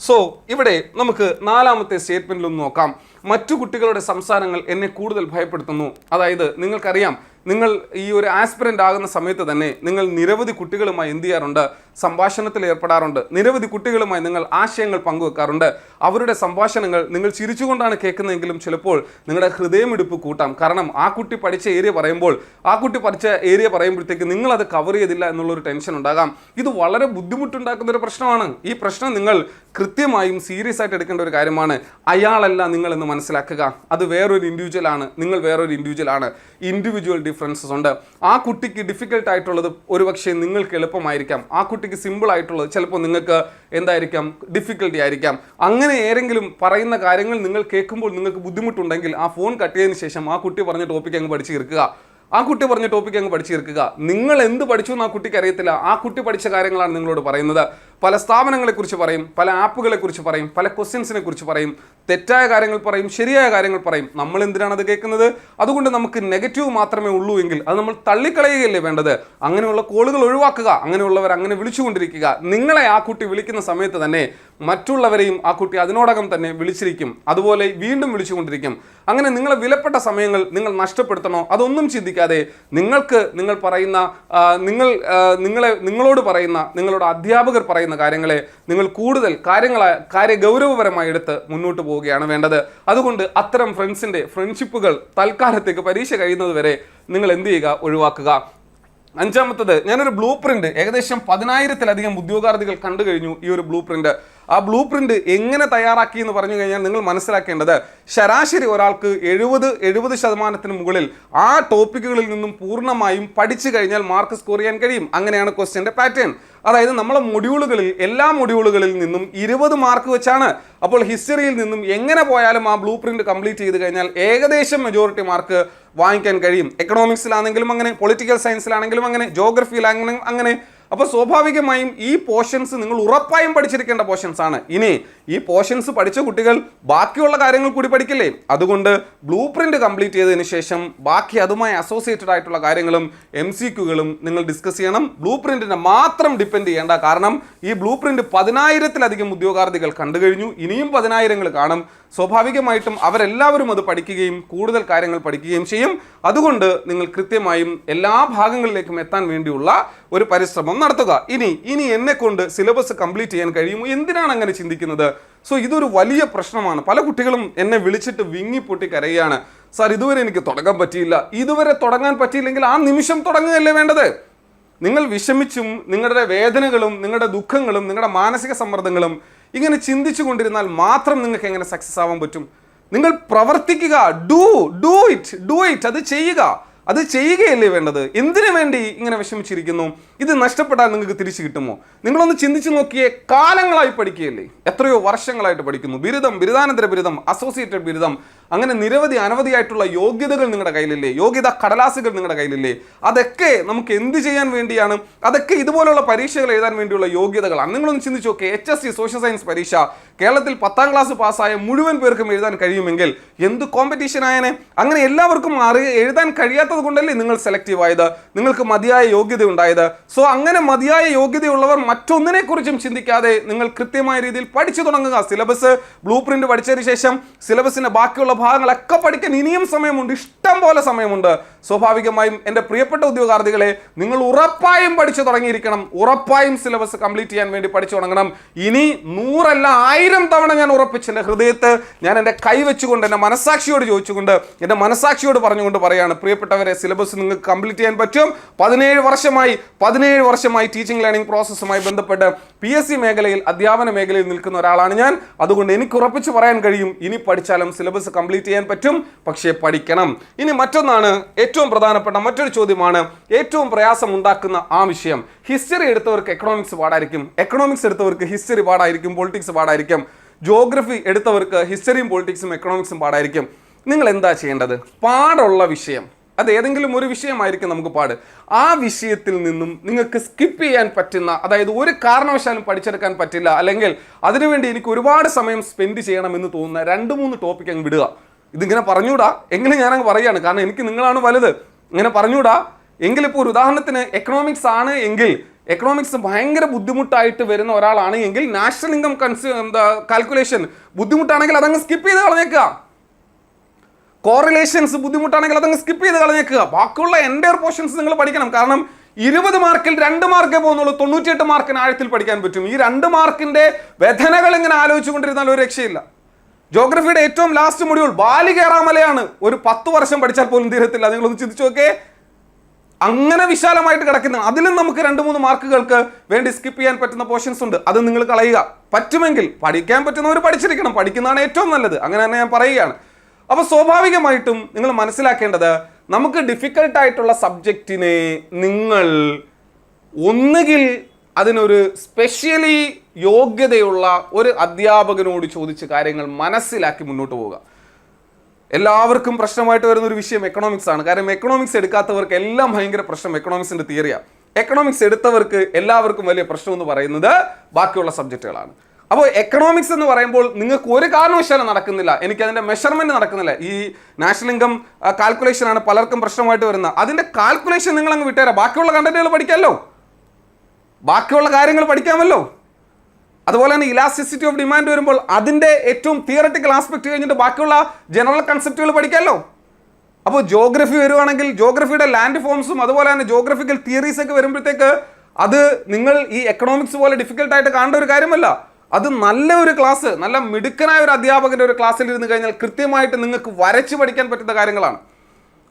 സോ ഇവിടെ നമുക്ക് 4ാമത്തെ സ്റ്റേറ്റ്മെന്റിലൊന്ന് നോക്കാം. മറ്റു കുട്ടികളുടെ സംസാരങ്ങൾ എന്നെ കൂടുതൽ ഭയപ്പെടുത്തുന്നു. അതായത് നിങ്ങൾക്കറിയാം, നിങ്ങൾ ഈ ഒരു ആസ്പിരൻ്റ് ആകുന്ന സമയത്ത് തന്നെ നിങ്ങൾ നിരവധി കുട്ടികളുമായി എന്ത് ചെയ്യാറുണ്ട്? സംഭാഷണത്തിൽ ഏർപ്പെടാറുണ്ട്. നിരവധി കുട്ടികളുമായി നിങ്ങൾ ആശയങ്ങൾ പങ്കുവെക്കാറുണ്ട്. അവരുടെ സംഭാഷണങ്ങൾ നിങ്ങൾ ചിരിച്ചുകൊണ്ടാണ് കേൾക്കുന്നതെങ്കിലും ചിലപ്പോൾ നിങ്ങളുടെ ഹൃദയമിടിപ്പ് കൂട്ടാം. കാരണം ആ കുട്ടി പഠിച്ച ഏരിയ പറയുമ്പോഴത്തേക്ക് നിങ്ങളത് കവർ ചെയ്തില്ല എന്നുള്ളൊരു ടെൻഷൻ ഉണ്ടാകാം. ഇത് വളരെ ബുദ്ധിമുട്ടുണ്ടാക്കുന്ന ഒരു പ്രശ്നമാണ്. ഈ പ്രശ്നം നിങ്ങൾ കൃത്യമായും സീരിയസ് ആയിട്ട് എടുക്കേണ്ട ഒരു കാര്യമാണ്. അയാളല്ല നിങ്ങളെന്ന് മനസ്സിലാക്കുക. അത് വേറൊരു ഇൻഡിവിജ്വൽ ആണ്, നിങ്ങൾ വേറൊരു ഇൻഡിവിജ്വൽ ആണ്. ഇൻഡിവിജ്വൽ ഡിഫറൻസസ് ഉണ്ട്. ആ കുട്ടിക്ക് ഡിഫിക്കൽട്ട് ആയിട്ടുള്ളത് ഒരുപക്ഷെ നിങ്ങൾക്ക് എളുപ്പമായിരിക്കാം. ആ കുട്ടിക്ക് സിമ്പിൾ ആയിട്ടുള്ളത് ചിലപ്പോൾ നിങ്ങൾക്ക് എന്തായിരിക്കാം, ഡിഫിക്കൽട്ടി ആയിരിക്കാം. അങ്ങനെ ഏതെങ്കിലും പറയുന്ന കാര്യങ്ങൾ നിങ്ങൾ കേൾക്കുമ്പോൾ നിങ്ങൾക്ക് ബുദ്ധിമുട്ടുണ്ടെങ്കിൽ ആ ഫോൺ കട്ട് ചെയ്തതിന് ശേഷം ആ കുട്ടി പറഞ്ഞ ടോപ്പിക്ക് അങ്ങ് പഠിച്ചു തീർക്കുക. നിങ്ങൾ എന്ത് പഠിച്ചു എന്ന് ആ കുട്ടിക്ക് അറിയത്തില്ല. ആ കുട്ടി പഠിച്ച കാര്യങ്ങളാണ് നിങ്ങളോട് പറയുന്നത്. പല സ്ഥാപനങ്ങളെക്കുറിച്ച് പറയും, പല ആപ്പുകളെക്കുറിച്ച് പറയും, പല ക്വസ്റ്റ്യൻസിനെ കുറിച്ച് പറയും, തെറ്റായ കാര്യങ്ങൾ പറയും, ശരിയായ കാര്യങ്ങൾ പറയും. നമ്മൾ എന്തിനാണ് അത് കേൾക്കുന്നത്? അതുകൊണ്ട് നമുക്ക് നെഗറ്റീവ് മാത്രമേ ഉള്ളൂ എങ്കിൽ അത് നമ്മൾ തള്ളിക്കളയുകയല്ലേ വേണ്ടത്? അങ്ങനെയുള്ള കോളുകൾ ഒഴിവാക്കുക. അങ്ങനെയുള്ളവർ അങ്ങനെ വിളിച്ചുകൊണ്ടിരിക്കുക. നിങ്ങളെ ആ കുട്ടി വിളിക്കുന്ന സമയത്ത് തന്നെ മറ്റുള്ളവരെയും ആ കുട്ടി അതിനോടകം തന്നെ വിളിച്ചിരിക്കും, അതുപോലെ വീണ്ടും വിളിച്ചുകൊണ്ടിരിക്കും. അങ്ങനെ നിങ്ങളെ വിലപ്പെട്ട സമയങ്ങൾ നിങ്ങൾ നഷ്ടപ്പെടുത്തണോ അതൊന്നും ചിന്തിക്കാതെ നിങ്ങൾ പറയുന്ന നിങ്ങളോട് പറയുന്ന നിങ്ങളുടെ അധ്യാപകർ പറയുന്ന കാര്യങ്ങളെ നിങ്ങൾ കൂടുതൽ ഗൗരവപരമായി എടുത്ത് മുന്നോട്ട് പോവുകയാണ് വേണ്ടത്. അതുകൊണ്ട് അത്തരം ഫ്രണ്ട്ഷിപ്പുകൾ തൽക്കാലത്തേക്ക് പരീക്ഷ കഴിയുന്നത് വരെ നിങ്ങൾ എന്ത് ചെയ്യുക, ഒഴിവാക്കുക. അഞ്ചാമത്തത്, ഞാനൊരു ബ്ലൂ പ്രിന്റ് ഏകദേശം 10,000-ലധികം ഉദ്യോഗാർത്ഥികൾ കണ്ടു കഴിഞ്ഞു. ഈ ഒരു ബ്ലൂ പ്രിന്റ് ആ ബ്ലൂ പ്രിന്റ് എങ്ങനെ തയ്യാറാക്കി എന്ന് പറഞ്ഞു കഴിഞ്ഞാൽ നിങ്ങൾ മനസ്സിലാക്കേണ്ടത്, ശരാശരി ഒരാൾക്ക് 70% മുകളിൽ ആ ടോപ്പിക്കുകളിൽ നിന്നും പൂർണ്ണമായും പഠിച്ചു കഴിഞ്ഞാൽ മാർക്ക് സ്കോർ ചെയ്യാൻ കഴിയും. അങ്ങനെയാണ് ക്വസ്റ്റ്യൻ്റെ പാറ്റേൺ. അതായത് നമ്മളെ എല്ലാ മൊഡ്യൂളുകളിൽ നിന്നും 20 മാർക്ക് വെച്ചാണ്. അപ്പോൾ ഹിസ്റ്ററിയിൽ നിന്നും എങ്ങനെ പോയാലും ആ ബ്ലൂ പ്രിന്റ് കംപ്ലീറ്റ് ചെയ്ത് കഴിഞ്ഞാൽ ഏകദേശം മെജോറിറ്റി മാർക്ക് വാങ്ങിക്കാൻ കഴിയും. എക്കണോമിക്സിലാണെങ്കിലും അങ്ങനെ, പൊളിറ്റിക്കൽ സയൻസിലാണെങ്കിലും അങ്ങനെ, ജോഗ്രഫിയിലാണെങ്കിലും അങ്ങനെ. അപ്പോൾ സ്വാഭാവികമായും ഈ പോർഷൻസ് നിങ്ങൾ ഉറപ്പായും പഠിച്ചിരിക്കേണ്ട പോർഷൻസ് ആണ്. ഇനി ഈ പോർഷൻസ് പഠിച്ച കുട്ടികൾ ബാക്കിയുള്ള കാര്യങ്ങൾ കൂടി പഠിക്കില്ലേ? അതുകൊണ്ട് ബ്ലൂ പ്രിന്റ് കംപ്ലീറ്റ് ചെയ്തതിന് ശേഷം ബാക്കി അതുമായി അസോസിയേറ്റഡ് ആയിട്ടുള്ള കാര്യങ്ങളും MCQകളും നിങ്ങൾ ഡിസ്കസ് ചെയ്യണം. ബ്ലൂ പ്രിന്റിനെ മാത്രം ഡിപ്പെൻഡ് ചെയ്യേണ്ട. കാരണം ഈ ബ്ലൂ പ്രിന്റ് 10,000-ലധികം ഉദ്യോഗാർത്ഥികൾ കണ്ടു കഴിഞ്ഞു. ഇനിയും 10,000 കാണും. സ്വാഭാവികമായിട്ടും അവരെല്ലാവരും അത് പഠിക്കുകയും കൂടുതൽ കാര്യങ്ങൾ പഠിക്കുകയും ചെയ്യും. അതുകൊണ്ട് നിങ്ങൾ കൃത്യമായും എല്ലാ ഭാഗങ്ങളിലേക്കും എത്താൻ വേണ്ടിയുള്ള ഒരു പരിശ്രമം നടത്തുക. ഇനി എന്നെ കൊണ്ട് സിലബസ് കംപ്ലീറ്റ് ചെയ്യാൻ കഴിയുമോ? എന്തിനാണ് അങ്ങനെ ചിന്തിക്കുന്നത്? ഇതൊരു വലിയ പ്രശ്നമാണ്. പല കുട്ടികളും എന്നെ വിളിച്ചിട്ട് വിങ്ങിപ്പൊട്ടി കരയുകയാണ്, സാർ ഇതുവരെ എനിക്ക് തുടങ്ങാൻ പറ്റിയില്ല. ഇതുവരെ തുടങ്ങാൻ പറ്റിയില്ലെങ്കിൽ ആ നിമിഷം തുടങ്ങുകയല്ലേ വേണ്ടത്? നിങ്ങൾ വിഷമിച്ചും നിങ്ങളുടെ വേദനകളും നിങ്ങളുടെ ദുഃഖങ്ങളും നിങ്ങളുടെ മാനസിക സമ്മർദ്ദങ്ങളും ഇങ്ങനെ ചിന്തിച്ചു കൊണ്ടിരുന്നാൽ മാത്രം നിങ്ങൾക്ക് എങ്ങനെ സക്സസ് ആവാൻ പറ്റും? നിങ്ങൾ പ്രവർത്തിക്കുക. Do it. അത് ചെയ്യുകയല്ലേ വേണ്ടത്? എന്തിനു വേണ്ടി ഇങ്ങനെ വിഷമിച്ചിരിക്കുന്നു? ഇത് നഷ്ടപ്പെട്ടാൽ നിങ്ങൾക്ക് തിരിച്ചു കിട്ടുമോ? നിങ്ങളൊന്ന് ചിന്തിച്ചു നോക്കിയേ. കാലങ്ങളായി പഠിക്കുകയല്ലേ, എത്രയോ വർഷങ്ങളായിട്ട് പഠിക്കുന്നു. ബിരുദം, ബിരുദാനന്തര ബിരുദം, അസോസിയേറ്റഡ് ബിരുദം, അങ്ങനെ അനവധിയായിട്ടുള്ള യോഗ്യതകൾ നിങ്ങളുടെ കയ്യിലില്ലേ? യോഗ്യതാ കടലാസുകൾ നിങ്ങളുടെ കയ്യിലില്ലേ? അതൊക്കെ നമുക്ക് എന്ത് ചെയ്യാൻ വേണ്ടിയാണ്? അതൊക്കെ ഇതുപോലുള്ള പരീക്ഷകൾ എഴുതാൻ വേണ്ടിയുള്ള യോഗ്യതകളാണ്. നിങ്ങളൊന്ന് ചിന്തിച്ചു നോക്കേ. HSC സോഷ്യൽ സയൻസ് പരീക്ഷ കേരളത്തിൽ 10ാം ക്ലാസ് പാസ്സായ മുഴുവൻ പേർക്കും എഴുതാൻ കഴിയുമെങ്കിൽ എന്ത് കോമ്പറ്റീഷൻ ആയനെ? അങ്ങനെ എല്ലാവർക്കും എഴുതാൻ കഴിയാത്തത് കൊണ്ടല്ലേ നിങ്ങൾ സെലക്റ്റീവ് ആയത്, നിങ്ങൾക്ക് മതിയായ യോഗ്യത ഉണ്ടായത്. അങ്ങനെ മതിയായ യോഗ്യതയുള്ളവർ മറ്റൊന്നിനെ കുറിച്ചും ചിന്തിക്കാതെ നിങ്ങൾ കൃത്യമായ രീതിയിൽ പഠിച്ചു തുടങ്ങുക. സിലബസ് ബ്ലൂ പ്രിന്റ് പഠിച്ചതിന് ശേഷം സിലബസിന്റെ ബാക്കിയുള്ള ഭാഗങ്ങളൊക്കെ പഠിക്കാൻ ഇനിയും സമയമുണ്ട്, ഇഷ്ടം പോലെ സമയമുണ്ട്. സ്വാഭാവികമായും എൻ്റെ പ്രിയപ്പെട്ട ഉദ്യോഗാർത്ഥികളെ, നിങ്ങൾ ഉറപ്പായും പഠിച്ചു തുടങ്ങിയിരിക്കണം. ഉറപ്പായും സിലബസ് കംപ്ലീറ്റ് ചെയ്യാൻ വേണ്ടി പഠിച്ചു തുടങ്ങണം. ഇനി 100 അല്ല 1000 തവണ ഞാൻ ഉറപ്പിച്ച് എൻ്റെ ഹൃദയത്ത് ഞാൻ എൻ്റെ കൈവച്ചുകൊണ്ട് എൻ്റെ മനസ്സാക്ഷിയോട് ചോദിച്ചുകൊണ്ട് എൻ്റെ മനസ്സാക്ഷിയോട് പറഞ്ഞുകൊണ്ട് പറയാണ്, പ്രിയപ്പെട്ടവരെ, സിലബസ് നിങ്ങൾക്ക് കംപ്ലീറ്റ് ചെയ്യാൻ പറ്റും. 17 വർഷമായി ടീച്ചിങ് ലേണിംഗ് പ്രോസസ്സുമായി ബന്ധപ്പെട്ട് PSC മേഖലയിൽ, അധ്യാപന മേഖലയിൽ നിൽക്കുന്ന ഒരാളാണ് ഞാൻ. അതുകൊണ്ട് എനിക്ക് ഉറപ്പിച്ച് പറയാൻ കഴിയും, ഇനി പഠിച്ചാലും സിലബസ് കംപ്ലീറ്റ് ചെയ്യാൻ പറ്റും. പക്ഷേ പഠിക്കണം. ഇനി മറ്റൊന്നാണ്, ഏറ്റവും പ്രധാനപ്പെട്ട മറ്റൊരു ചോദ്യമാണ്, ഏറ്റവും പ്രയാസം ഉണ്ടാക്കുന്ന ആ വിഷയം. ഹിസ്റ്ററി എടുത്തവർക്ക് എക്കണോമിക്സ് പാടായിരിക്കും, എക്കണോമിക്സ് എടുത്തവർക്ക് ഹിസ്റ്ററി പാടായിരിക്കും, പൊളിറ്റിക്സ് പാടായിരിക്കും. ജോഗ്രഫി എടുത്തവർക്ക് ഹിസ്റ്ററിയും പൊളിറ്റിക്സും എക്കണോമിക്സും പാടായിരിക്കും. നിങ്ങൾ എന്താ ചെയ്യേണ്ടത്? പാടുള്ള വിഷയം, അത് ഏതെങ്കിലും ഒരു വിഷയമായിരിക്കും നമുക്ക് പാട്. ആ വിഷയത്തിൽ നിന്നും നിങ്ങൾക്ക് സ്കിപ്പ് ചെയ്യാൻ പറ്റുന്ന, അതായത് ഒരു കാരണവശാലും പഠിച്ചെടുക്കാൻ പറ്റില്ല, അല്ലെങ്കിൽ അതിനുവേണ്ടി എനിക്ക് ഒരുപാട് സമയം സ്പെൻഡ് ചെയ്യണമെന്ന് തോന്നുന്ന 2-3 ടോപ്പിക് അങ്ങ് വിടുക. ഇതിങ്ങനെ പറഞ്ഞൂടാ എങ്കിലും ഞാനങ്ങ് പറയുകയാണ്, കാരണം എനിക്ക് നിങ്ങളാണ് വലുത്. ഇങ്ങനെ പറഞ്ഞൂടാ എങ്കിലിപ്പോൾ ഒരു ഉദാഹരണത്തിന് എക്കണോമിക്സ് ആണ് എങ്കിൽ, എക്കണോമിക്സ് ഭയങ്കര ബുദ്ധിമുട്ടായിട്ട് വരുന്ന ഒരാളാണ് എങ്കിൽ, നാഷണൽ ഇൻകം കാൽക്കുലേഷൻ ബുദ്ധിമുട്ടാണെങ്കിൽ അതങ്ങ് സ്കിപ്പ് ചെയ്ത് കളഞ്ഞേക്കുക. കോറിലേഷൻസ് ബുദ്ധിമുട്ടാണെങ്കിൽ അതങ്ങ് സ്കിപ്പ് ചെയ്ത് കളഞ്ഞേക്കുക. ബാക്കിയുള്ള എൻ്റയർ പോർഷൻസ് നിങ്ങൾ പഠിക്കണം. കാരണം 20 മാർക്കിൽ 2 മാർക്കേ പോകുന്നുള്ളൂ, 98 മാർക്കിന് ആഴത്തിൽ പഠിക്കാൻ പറ്റും. ഈ 2 മാർക്കിന്റെ വ്യഥനകൾ ഇങ്ങനെ ആലോചിച്ചുകൊണ്ടിരുന്നാൽ ഒരു രക്ഷയില്ല. ജോഗ്രഫിയുടെ ഏറ്റവും ലാസ്റ്റ് മൊഡ്യൂൾ ബാലികേറാമലയാണ്. ഒരു 10 വർഷം പഠിച്ചാൽ പോലും തീരത്തില്ല. നിങ്ങളൊന്ന് ചിന്തിച്ചു നോക്കേ, അങ്ങനെ വിശാലമായിട്ട് കിടക്കുന്ന അതിലും നമുക്ക് 2-3 മാർക്കുകൾക്ക് വേണ്ടി സ്കിപ്പ് ചെയ്യാൻ പറ്റുന്ന പോർഷൻസ് ഉണ്ട്. അത് നിങ്ങൾ കളയുക. പറ്റുമെങ്കിൽ പഠിക്കാൻ പറ്റുന്നവർ പഠിച്ചിരിക്കണം, പഠിക്കുന്നതാണ് ഏറ്റവും നല്ലത്. അങ്ങനെ തന്നെ ഞാൻ പറയുകയാണ്. അപ്പോൾ സ്വാഭാവികമായിട്ടും നിങ്ങൾ മനസ്സിലാക്കേണ്ടത്, നമുക്ക് ഡിഫിക്കൽട്ടായിട്ടുള്ള സബ്ജക്റ്റിനെ നിങ്ങൾ ഒന്നുകിൽ അതിനൊരു സ്പെഷ്യലി യോഗ്യതയുള്ള ഒരു അധ്യാപകനോട് ചോദിച്ച് കാര്യങ്ങൾ മനസ്സിലാക്കി മുന്നോട്ട് പോവുക. എല്ലാവർക്കും പ്രശ്നമായിട്ട് വരുന്ന ഒരു വിഷയം എക്കണോമിക്സ് ആണ്. കാരണം എക്കണോമിക്സ് എടുക്കാത്തവർക്ക് എല്ലാം ഭയങ്കര പ്രശ്നം എക്കണോമിക്സിന്റെ തിയറിയാണ്. എക്കണോമിക്സ് എടുത്തവർക്ക് എല്ലാവർക്കും വലിയ പ്രശ്നം എന്ന് പറയുന്നത് ബാക്കിയുള്ള സബ്ജക്റ്റുകളാണ്. അപ്പോൾ എക്കണോമിക്സ് എന്ന് പറയുമ്പോൾ നിങ്ങൾക്ക് ഒരു കാരണവശാലും നടക്കുന്നില്ല, എനിക്കതിൻ്റെ മെഷർമെൻറ്റ് നടക്കുന്നില്ല. ഈ നാഷണൽ ഇൻകം കാൽക്കുലേഷൻ ആണ് പലർക്കും പ്രശ്നമായിട്ട് വരുന്നത്. അതിൻ്റെ കാൽക്കുലേഷൻ നിങ്ങൾ അങ്ങ് വിട്ടുതരാം, ബാക്കിയുള്ള കണ്ടന്റുകൾ പഠിക്കാമല്ലോ, ബാക്കിയുള്ള കാര്യങ്ങൾ പഠിക്കാമല്ലോ. അതുപോലെ തന്നെ ഇലാസ്റ്റിസിറ്റി ഓഫ് ഡിമാൻഡ് വരുമ്പോൾ അതിൻ്റെ ഏറ്റവും തിയററ്റിക്കൽ ആസ്പെക്ട് കഴിഞ്ഞിട്ട് ബാക്കിയുള്ള ജനറൽ കൺസെപ്റ്റുകൾ പഠിക്കാമല്ലോ. അപ്പോൾ ജോഗ്രഫി വരുവാണെങ്കിൽ ജോഗ്രഫിയുടെ ലാൻഡ് ഫോംസും അതുപോലെ തന്നെ ജോഗ്രഫിക്കൽ തിയറീസ് ഒക്കെ വരുമ്പോഴത്തേക്ക് അത് നിങ്ങൾ ഈ എക്കണോമിക്സ് പോലെ ഡിഫിക്കൽട്ടായിട്ട് കാണേണ്ട ഒരു കാര്യമല്ല. അത് നല്ല ഒരു ക്ലാസ്, നല്ല മിടുക്കനായ ഒരു അധ്യാപകൻ്റെ ഒരു ക്ലാസ്സിൽ ഇരുന്ന് കഴിഞ്ഞാൽ കൃത്യമായിട്ട് നിങ്ങൾക്ക് വരച്ച് പഠിക്കാൻ പറ്റുന്ന കാര്യങ്ങളാണ്.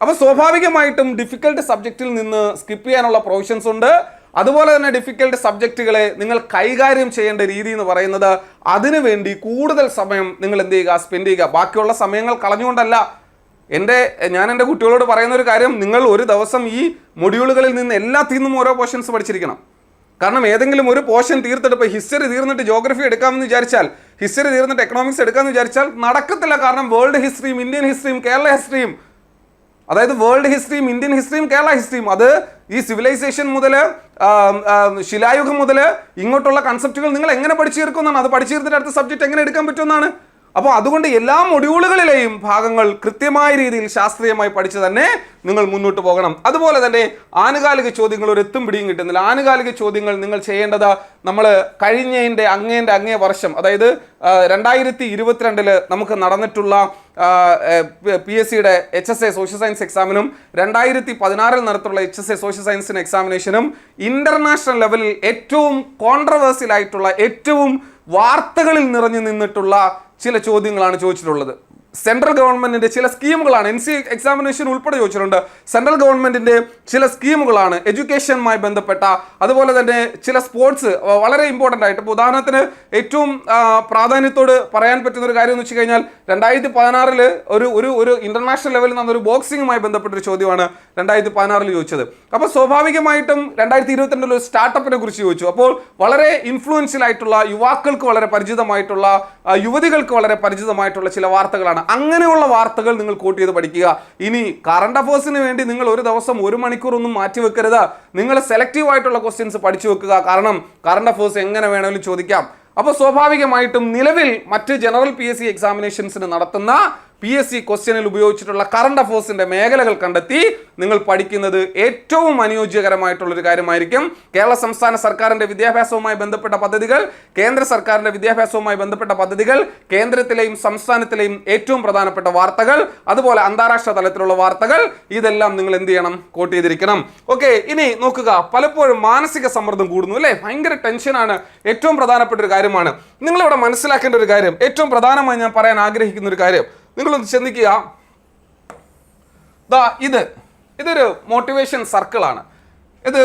അപ്പോൾ സ്വാഭാവികമായിട്ടും ഡിഫിക്കൽട്ട് സബ്ജക്റ്റിൽ നിന്ന് സ്കിപ്പ് ചെയ്യാനുള്ള പ്രൊവിഷൻസ് ഉണ്ട്. അതുപോലെ തന്നെ ഡിഫിക്കൽട്ട് സബ്ജക്റ്റുകളെ നിങ്ങൾ കൈകാര്യം ചെയ്യേണ്ട രീതി എന്ന് പറയുന്നത് അതിനുവേണ്ടി കൂടുതൽ സമയം നിങ്ങൾ എന്ത് ചെയ്യുക, സ്പെൻഡ് ചെയ്യുക. ബാക്കിയുള്ള സമയങ്ങൾ കളഞ്ഞുകൊണ്ടല്ല. ഞാൻ എൻ്റെ കുട്ടികളോട് പറയുന്ന ഒരു കാര്യം, നിങ്ങൾ ഒരു ദിവസം ഈ മൊഡ്യൂളുകളിൽ നിന്ന് എല്ലാത്തിൽ നിന്നും ഓരോ പോർഷൻസ് പഠിച്ചിരിക്കണം. കാരണം ഏതെങ്കിലും ഒരു പോർഷൻ തീർത്തിട്ട് ഇപ്പോൾ ഹിസ്റ്ററി തീർന്നിട്ട് ജോഗ്രഫി എടുക്കാമെന്ന് വിചാരിച്ചാൽ, ഹിസ്റ്ററി തീർന്നിട്ട് എക്കണോമിക്സ് എടുക്കാമെന്ന് വിചാരിച്ചാൽ നടക്കത്തില്ല. കാരണം വേൾഡ് ഹിസ്റ്ററിയും ഇന്ത്യൻ ഹിസ്റ്ററിയും കേരള ഹിസ്റ്ററിയും, അതായത് വേൾഡ് ഹിസ്റ്ററിയും ഇന്ത്യൻ ഹിസ്റ്ററിയും കേരള ഹിസ്റ്ററിയും, അത് ഈ സിവിലൈസേഷൻ മുതൽ ശിലായുഗം മുതൽ ഇങ്ങോട്ടുള്ള കൺസെപ്റ്റുകൾ നിങ്ങൾ എങ്ങനെ പഠിച്ചു തീർക്കുമെന്നാണ്. അത് പഠിച്ചു തീർത്തിട്ട് അടുത്ത സബ്ജക്റ്റ് എങ്ങനെ എടുക്കാൻ പറ്റുമെന്നാണ്. അപ്പോൾ അതുകൊണ്ട് എല്ലാ മൊഡ്യൂളുകളിലെയും ഭാഗങ്ങൾ കൃത്യമായ രീതിയിൽ ശാസ്ത്രീയമായി പഠിച്ച് തന്നെ നിങ്ങൾ മുന്നോട്ട് പോകണം. അതുപോലെ തന്നെ ആനുകാലിക ചോദ്യങ്ങൾ ഒരു എത്തും പിടിയും കിട്ടുന്നില്ല. ആനുകാലിക ചോദ്യങ്ങൾ നിങ്ങൾ ചെയ്യേണ്ടത്, നമ്മൾ കഴിഞ്ഞതിൻ്റെ അങ്ങേ വർഷം, അതായത് 2022 നമുക്ക് നടന്നിട്ടുള്ള PSCയുടെ HSA സോഷ്യൽ സയൻസ് എക്സാമിനും 2016 നടത്തുള്ള HSA സോഷ്യൽ സയൻസിന് എക്സാമിനേഷനും ഇന്റർനാഷണൽ ലെവലിൽ ഏറ്റവും കോൺട്രവേഴ്സ്യൽ ആയിട്ടുള്ള, ഏറ്റവും വാർത്തകളിൽ നിറഞ്ഞു നിന്നിട്ടുള്ള ചില ചോദ്യങ്ങളാണ് ചോദിച്ചിട്ടുള്ളത്. സെൻട്രൽ ഗവൺമെന്റിന്റെ ചില സ്കീമുകളാണ്, NCA എക്സാമിനേഷൻ ഉൾപ്പെടെ ചോദിച്ചിട്ടുണ്ട്. സെൻട്രൽ ഗവൺമെന്റിന്റെ ചില സ്കീമുകളാണ് എഡ്യൂക്കേഷനുമായി ബന്ധപ്പെട്ട, അതുപോലെ തന്നെ ചില സ്പോർട്സ് വളരെ ഇമ്പോർട്ടൻ്റ് ആയിട്ട്. ഇപ്പോൾ ഉദാഹരണത്തിന് ഏറ്റവും പ്രാധാന്യത്തോട് പറയാൻ പറ്റുന്ന ഒരു കാര്യം എന്ന് വെച്ച് കഴിഞ്ഞാൽ 2016 ഒരു ഇന്റർനാഷണൽ ലെവലിൽ നിന്നൊരു ബോക്സിങ്ങുമായി ബന്ധപ്പെട്ടൊരു ചോദ്യമാണ് 2016 ചോദിച്ചത്. അപ്പോൾ സ്വാഭാവികമായിട്ടും 2022 ഒരു സ്റ്റാർട്ടപ്പിനെ കുറിച്ച് ചോദിച്ചു. അപ്പോൾ വളരെ ഇൻഫ്ലുവൻഷ്യൽ ആയിട്ടുള്ള, യുവാക്കൾക്ക് വളരെ പരിചിതമായിട്ടുള്ള, യുവതികൾക്ക് വളരെ പരിചിതമായിട്ടുള്ള ചില വാർത്തകളാണ്. അങ്ങനെയുള്ള വാർത്തകൾ നിങ്ങൾ കോട്ട് ചെയ്ത് പഠിക്കുക. ഇനി കറണ്ട് അഫേഴ്സിന് വേണ്ടി നിങ്ങൾ ഒരു ദിവസം 1 മണിക്കൂർ ഒന്നും മാറ്റി വെക്കരുത്. നിങ്ങൾ സെലക്റ്റീവ് ആയിട്ടുള്ള ക്വസ്റ്റ്യൻസ് പഠിച്ചു വെക്കുക. കാരണം കറണ്ട് അഫേഴ്സ് എങ്ങനെ വേണമെങ്കിലും ചോദിക്കാം. അപ്പോൾ സ്വാഭാവികമായിട്ടും നിലവിൽ മറ്റ് ജനറൽ PSC എക്സാമിനേഷൻസിന് നടത്തുന്ന PSC ക്വസ്റ്റ്യനിൽ ഉപയോഗിച്ചിട്ടുള്ള കറണ്ട് അഫേഴ്സിന്റെ മേഖലകൾ കണ്ടെത്തി നിങ്ങൾ പഠിക്കുന്നത് ഏറ്റവും അനുയോജ്യകരമായിട്ടുള്ളൊരു കാര്യമായിരിക്കും. കേരള സംസ്ഥാന സർക്കാരിന്റെ വിദ്യാഭ്യാസവുമായി ബന്ധപ്പെട്ട പദ്ധതികൾ, കേന്ദ്ര സർക്കാരിന്റെ വിദ്യാഭ്യാസവുമായി ബന്ധപ്പെട്ട പദ്ധതികൾ, കേന്ദ്രത്തിലെയും സംസ്ഥാനത്തിലെയും ഏറ്റവും പ്രധാനപ്പെട്ട വാർത്തകൾ, അതുപോലെ അന്താരാഷ്ട്ര തലത്തിലുള്ള വാർത്തകൾ, ഇതെല്ലാം നിങ്ങൾ എന്ത് ചെയ്യണം, കോട്ട് ചെയ്തിരിക്കണം. ഓക്കെ, ഇനി നോക്കുക, പലപ്പോഴും മാനസിക സമ്മർദ്ദം കൂടുന്നു അല്ലേ, ഭയങ്കര ടെൻഷനാണ്. ഏറ്റവും പ്രധാനപ്പെട്ട ഒരു കാര്യമാണ് നിങ്ങളിവിടെ മനസ്സിലാക്കേണ്ട ഒരു കാര്യം, ഏറ്റവും പ്രധാനമായി ഞാൻ പറയാൻ ആഗ്രഹിക്കുന്ന ഒരു കാര്യം, നിങ്ങളൊന്ന് ചിന്തിക്കുക. ഇതൊരു മോട്ടിവേഷൻ സർക്കിളാണ്. ഇത്